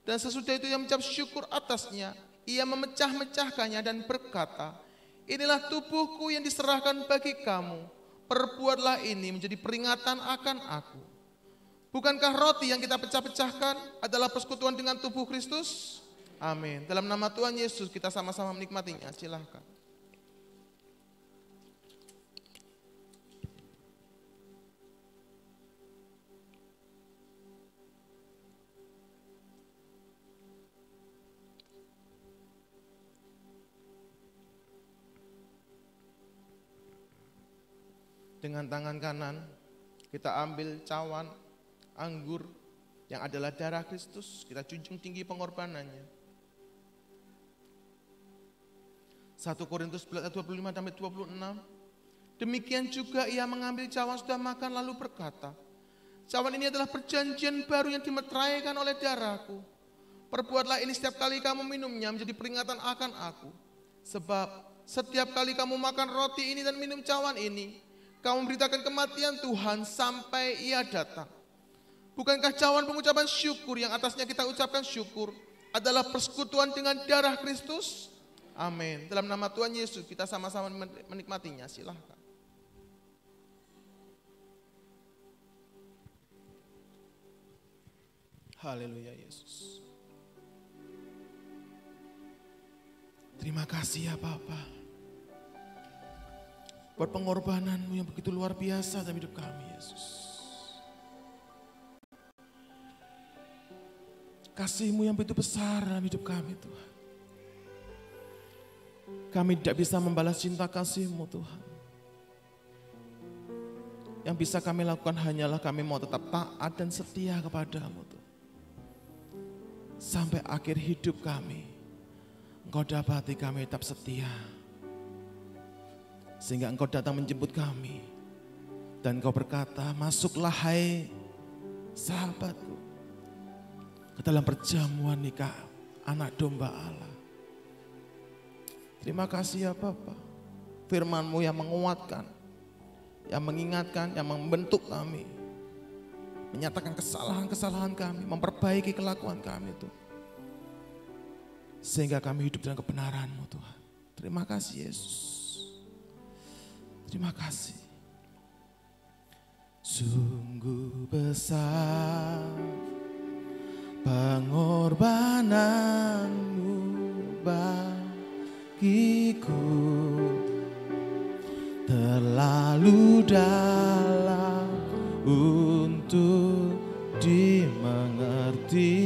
dan sesudah itu ia mengucap syukur atasnya, ia memecah-mecahkannya dan berkata, inilah tubuhku yang diserahkan bagi kamu, perbuatlah ini menjadi peringatan akan aku. Bukankah roti yang kita pecah-pecahkan adalah persekutuan dengan tubuh Kristus? Amin. Dalam nama Tuhan Yesus kita sama-sama menikmatinya, silahkan. Dengan tangan kanan kita ambil cawan anggur yang adalah darah Kristus, kita junjung tinggi pengorbanannya. 1 Korintus 11 ayat 25 sampai 26. Demikian juga ia mengambil cawan sudah makan lalu berkata, cawan ini adalah perjanjian baru yang dimeteraikan oleh darahku. Perbuatlah ini setiap kali kamu minumnya menjadi peringatan akan aku. Sebab setiap kali kamu makan roti ini dan minum cawan ini, kamu memberitakan kematian Tuhan sampai ia datang. Bukankah cawan pengucapan syukur yang atasnya kita ucapkan syukur adalah persekutuan dengan darah Kristus? Amin. Dalam nama Tuhan Yesus kita sama-sama menikmatinya, silahkan. Haleluya Yesus. Terima kasih ya Bapa, buat pengorbananmu yang begitu luar biasa dalam hidup kami, Yesus. Kasih-Mu yang begitu besar dalam hidup kami, Tuhan. Kami tidak bisa membalas cinta kasih-Mu, Tuhan. Yang bisa kami lakukan hanyalah kami mau tetap taat dan setia kepada-Mu, Tuhan. Sampai akhir hidup kami, Engkau dapati kami tetap setia. Sehingga Engkau datang menjemput kami. Dan Engkau berkata, masuklah hai sahabatku ke dalam perjamuan nikah anak domba Allah. Terima kasih ya Bapa. Firman-Mu yang menguatkan, yang mengingatkan, yang membentuk kami. Menyatakan kesalahan-kesalahan kami, memperbaiki kelakuan kami Tuhan. Sehingga kami hidup dalam kebenaran-Mu Tuhan. Terima kasih Yesus. Terima kasih. Sungguh besar pengorbananmu bagiku, terlalu dalam untuk dimengerti.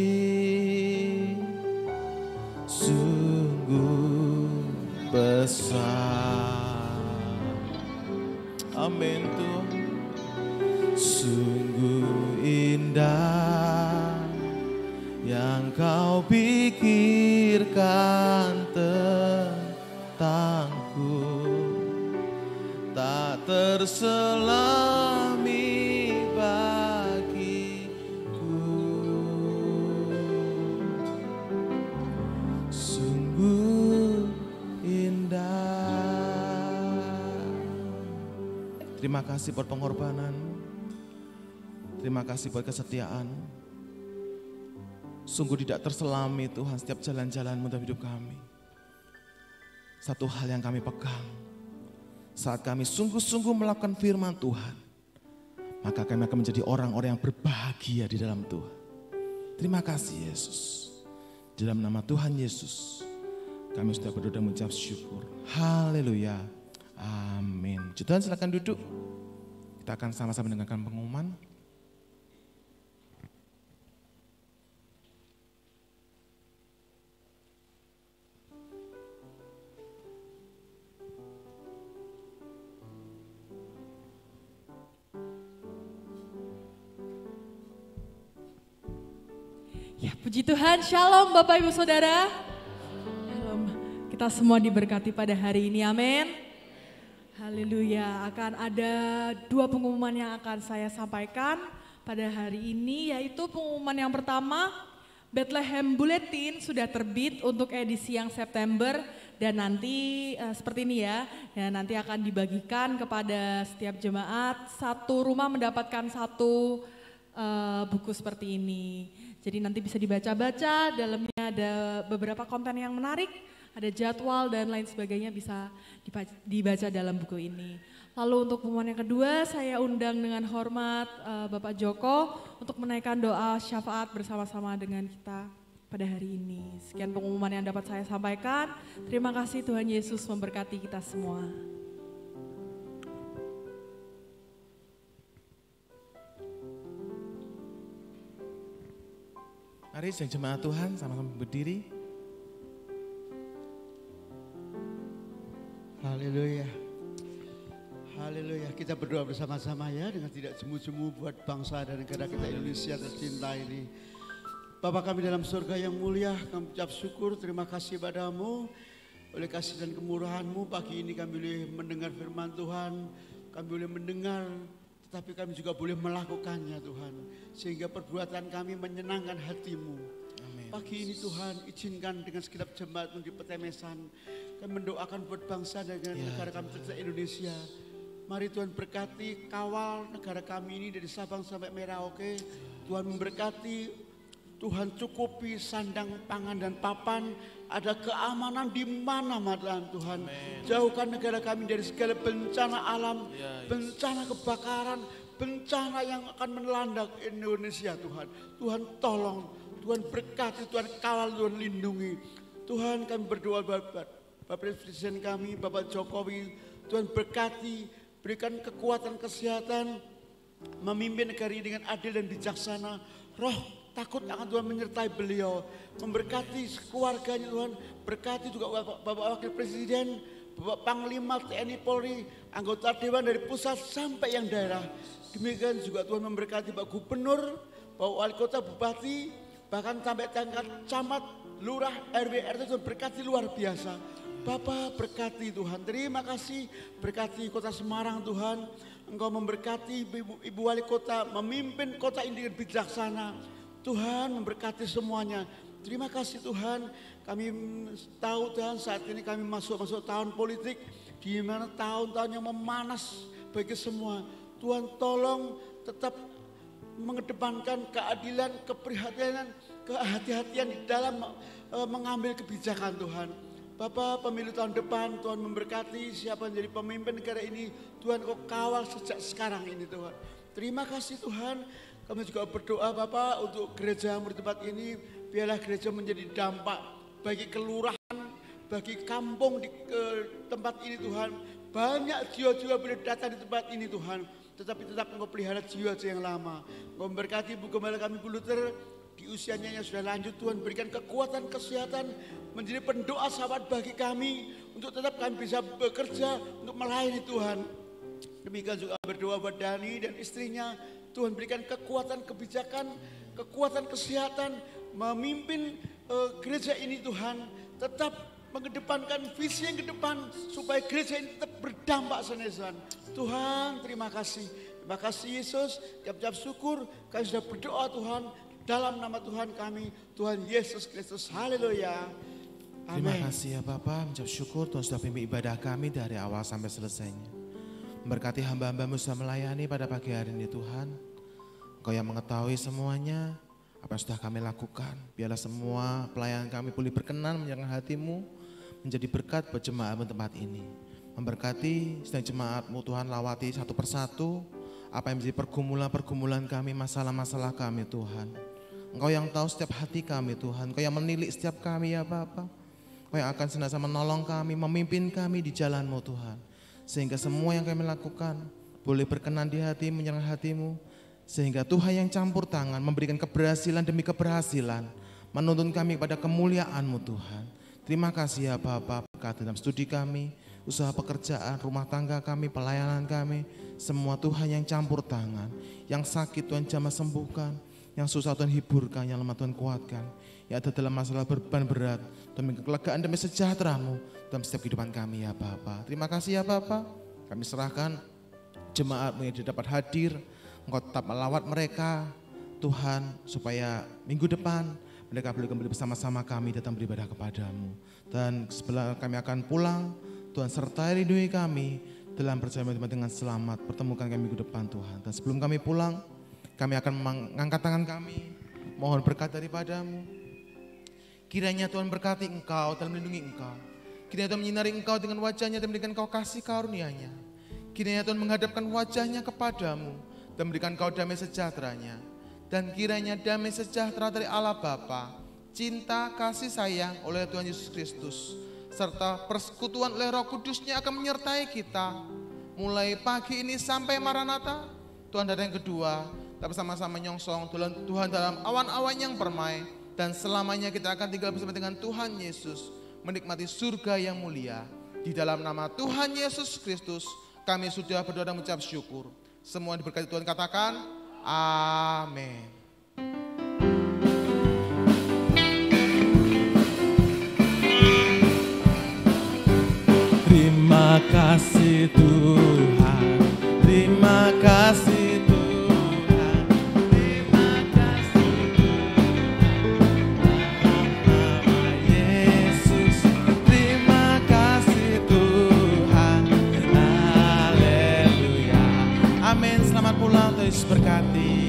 Sungguh besar. Amin Tuhan. Sungguh indah yang Kau pikirkan tentangku, tak terselami bagiku. Sungguh indah. Terima kasih buat pengorbanan. Terima kasih buat kesetiaan. Sungguh tidak terselami Tuhan setiap jalan-jalan-Mu dalam hidup kami. Satu hal yang kami pegang, saat kami sungguh-sungguh melakukan firman Tuhan, maka kami akan menjadi orang-orang yang berbahagia di dalam Tuhan. Terima kasih Yesus. Di dalam nama Tuhan Yesus, kami sudah berdoa dan mengucap syukur. Haleluya. Amin. Tuhan silakan duduk. Kita akan sama-sama mendengarkan pengumuman. Ya, puji Tuhan, shalom Bapak Ibu Saudara. Shalom, kita semua diberkati pada hari ini, amin. Haleluya, akan ada 2 pengumuman yang akan saya sampaikan pada hari ini, yaitu pengumuman yang pertama, Bethlehem Bulletin sudah terbit untuk edisi yang September dan nanti seperti ini ya, nanti akan dibagikan kepada setiap jemaat, satu rumah mendapatkan satu buku seperti ini. Jadi nanti bisa dibaca-baca, dalamnya ada beberapa konten yang menarik, ada jadwal dan lain sebagainya bisa dibaca dalam buku ini. Lalu untuk pengumuman yang kedua, saya undang dengan hormat Bapak Joko untuk menaikkan doa syafaat bersama-sama dengan kita pada hari ini. Sekian pengumuman yang dapat saya sampaikan. Terima kasih, Tuhan Yesus memberkati kita semua. Mari sedang jemaat Tuhan sama-sama berdiri. Haleluya. Haleluya. Kita berdoa bersama-sama ya dengan tidak jemu-jemu buat bangsa dan negara kita Indonesia tercinta ini. Bapa kami dalam surga yang mulia, kami ucap syukur, terima kasih padamu. Oleh kasih dan kemurahan-Mu pagi ini kami boleh mendengar firman Tuhan, kami boleh mendengar, tetapi kami juga boleh melakukannya Tuhan. Sehingga perbuatan kami menyenangkan hati-Mu. Amin. Pagi ini Tuhan izinkan dengan segenap jemaat di Petemesan, kami mendoakan buat bangsa dan negara kami tercinta Indonesia. Mari Tuhan berkati, kawal negara kami ini dari Sabang sampai Merauke. Tuhan memberkati, Tuhan cukupi sandang pangan dan papan, ada keamanan di mana-mana Tuhan. Amen. Jauhkan negara kami dari segala bencana alam, bencana kebakaran, bencana yang akan melanda Indonesia Tuhan. Tuhan tolong, Tuhan berkati, Tuhan kawal, Tuhan lindungi. Tuhan kami berdoa Bapak Presiden kami, Bapak Jokowi, Tuhan berkati, berikan kekuatan kesehatan, memimpin negara ini dengan adil dan bijaksana. Roh takut akan Tuhan menyertai beliau, memberkati keluarganya Tuhan, berkati juga Bapak Wakil Presiden, Bapak Panglima TNI Polri, anggota Dewan dari pusat sampai yang daerah. Demikian juga Tuhan memberkati Pak Gubernur, Pak Wali Kota, Bupati, bahkan sampai tingkat camat, lurah, RW, RT, Tuhan berkati luar biasa. Bapak berkati Tuhan, terima kasih, berkati Kota Semarang Tuhan, Engkau memberkati Ibu Wali Kota, memimpin kota ini dengan bijaksana. Tuhan memberkati semuanya. Terima kasih Tuhan. Kami tahu Tuhan saat ini kami masuk tahun politik, di mana tahun-tahun yang memanas bagi semua. Tuhan tolong tetap mengedepankan keadilan, keprihatinan, kehati-hatian di dalam mengambil kebijakan Tuhan. Bapak, pemilu tahun depan Tuhan memberkati siapa yang jadi pemimpin negara ini. Tuhan Kau kawal sejak sekarang ini Tuhan. Terima kasih Tuhan. Kami juga berdoa Bapak untuk gereja di tempat ini. Biarlah gereja menjadi dampak bagi kelurahan, bagi kampung di tempat ini Tuhan. Banyak jiwa-jiwa boleh datang di tempat ini Tuhan. Tetapi tetap Engkau pelihara jiwa-jiwa yang lama. Engkau memberkati Ibu Gembala kami Bu Luther. Di usianya yang sudah lanjut Tuhan berikan kekuatan kesehatan, menjadi pendoa sahabat bagi kami untuk tetap kami bisa bekerja untuk melayani Tuhan. Demikian juga berdoa buat Dani dan istrinya, Tuhan berikan kekuatan kebijakan, kekuatan kesehatan, memimpin gereja ini Tuhan, tetap mengedepankan visi yang ke depan supaya gereja ini tetap berdampak senesan. Tuhan terima kasih Yesus, ucap syukur kami sudah berdoa Tuhan. Dalam nama Tuhan kami, Tuhan Yesus Kristus. Haleluya. Amin. Terima kasih ya Bapak, mengucap syukur Tuhan sudah pimpin ibadah kami dari awal sampai selesainya. Memberkati hamba-hamba-Mu sudah melayani pada pagi hari ini Tuhan. Engkau yang mengetahui semuanya, apa yang sudah kami lakukan. Biarlah semua pelayanan kami boleh berkenan menyenangkan hati-Mu, menjadi berkat buat jemaat tempat ini. Memberkati sedang jemaat-Mu Tuhan, lawati satu persatu apa yang menjadi pergumulan-pergumulan kami, masalah-masalah kami Tuhan. Engkau yang tahu setiap hati kami Tuhan, Engkau yang menilik setiap kami ya Bapa. Engkau yang akan senantiasa menolong kami, memimpin kami di jalan-Mu Tuhan. Sehingga semua yang kami lakukan boleh berkenan di hati, menyenangkan hati-Mu. Sehingga Tuhan yang campur tangan memberikan keberhasilan demi keberhasilan, menuntun kami kepada kemuliaan-Mu Tuhan. Terima kasih ya Bapa, berkati dalam studi kami, usaha pekerjaan, rumah tangga kami, pelayanan kami, semua Tuhan yang campur tangan. Yang sakit Tuhan jamah sembuhkan, yang susah Tuhan hiburkan, yang lemah Tuhan kuatkan, yang ada dalam masalah beban berat, Tuhan kelegaan demi sejahtera-Mu dalam setiap kehidupan kami ya Bapa. Terima kasih ya Bapa, kami serahkan jemaat-Mu yang dapat hadir, Engkau tetap melawat mereka Tuhan, supaya minggu depan mereka boleh kembali bersama-sama kami datang beribadah kepada-Mu. Dan sebelah kami akan pulang, Tuhan sertai lindungi kami dalam perjalanan dengan selamat. Pertemukan kami minggu depan Tuhan. Dan sebelum kami pulang, kami akan mengangkat tangan kami, mohon berkat daripada-Mu. Kiranya Tuhan berkati engkau dalam melindungi engkau. Kiranya Tuhan menyinari engkau dengan wajahnya dan memberikan engkau kasih karunia-Nya. Kiranya Tuhan menghadapkan wajahnya kepada-Mu dan memberikan engkau damai sejahteranya. Dan kiranya damai sejahtera dari Allah Bapa, cinta, kasih sayang oleh Tuhan Yesus Kristus, serta persekutuan oleh Roh Kudus-Nya akan menyertai kita mulai pagi ini sampai Maranatha. Tuhan datang yang kedua, kita bersama-sama menyongsong Tuhan dalam awan-awan yang permai, dan selamanya kita akan tinggal bersama dengan Tuhan Yesus, menikmati surga yang mulia. Di dalam nama Tuhan Yesus Kristus kami sudah berdoa dan mengucap syukur. Semua yang diberkati Tuhan katakan amin. Terima kasih Tuhan, terima kasih Tuhan, terima kasih Tuhan, nama Yesus, terima kasih Tuhan, haleluya, amin. Selamat pulang, Tuhan Yesus berkati.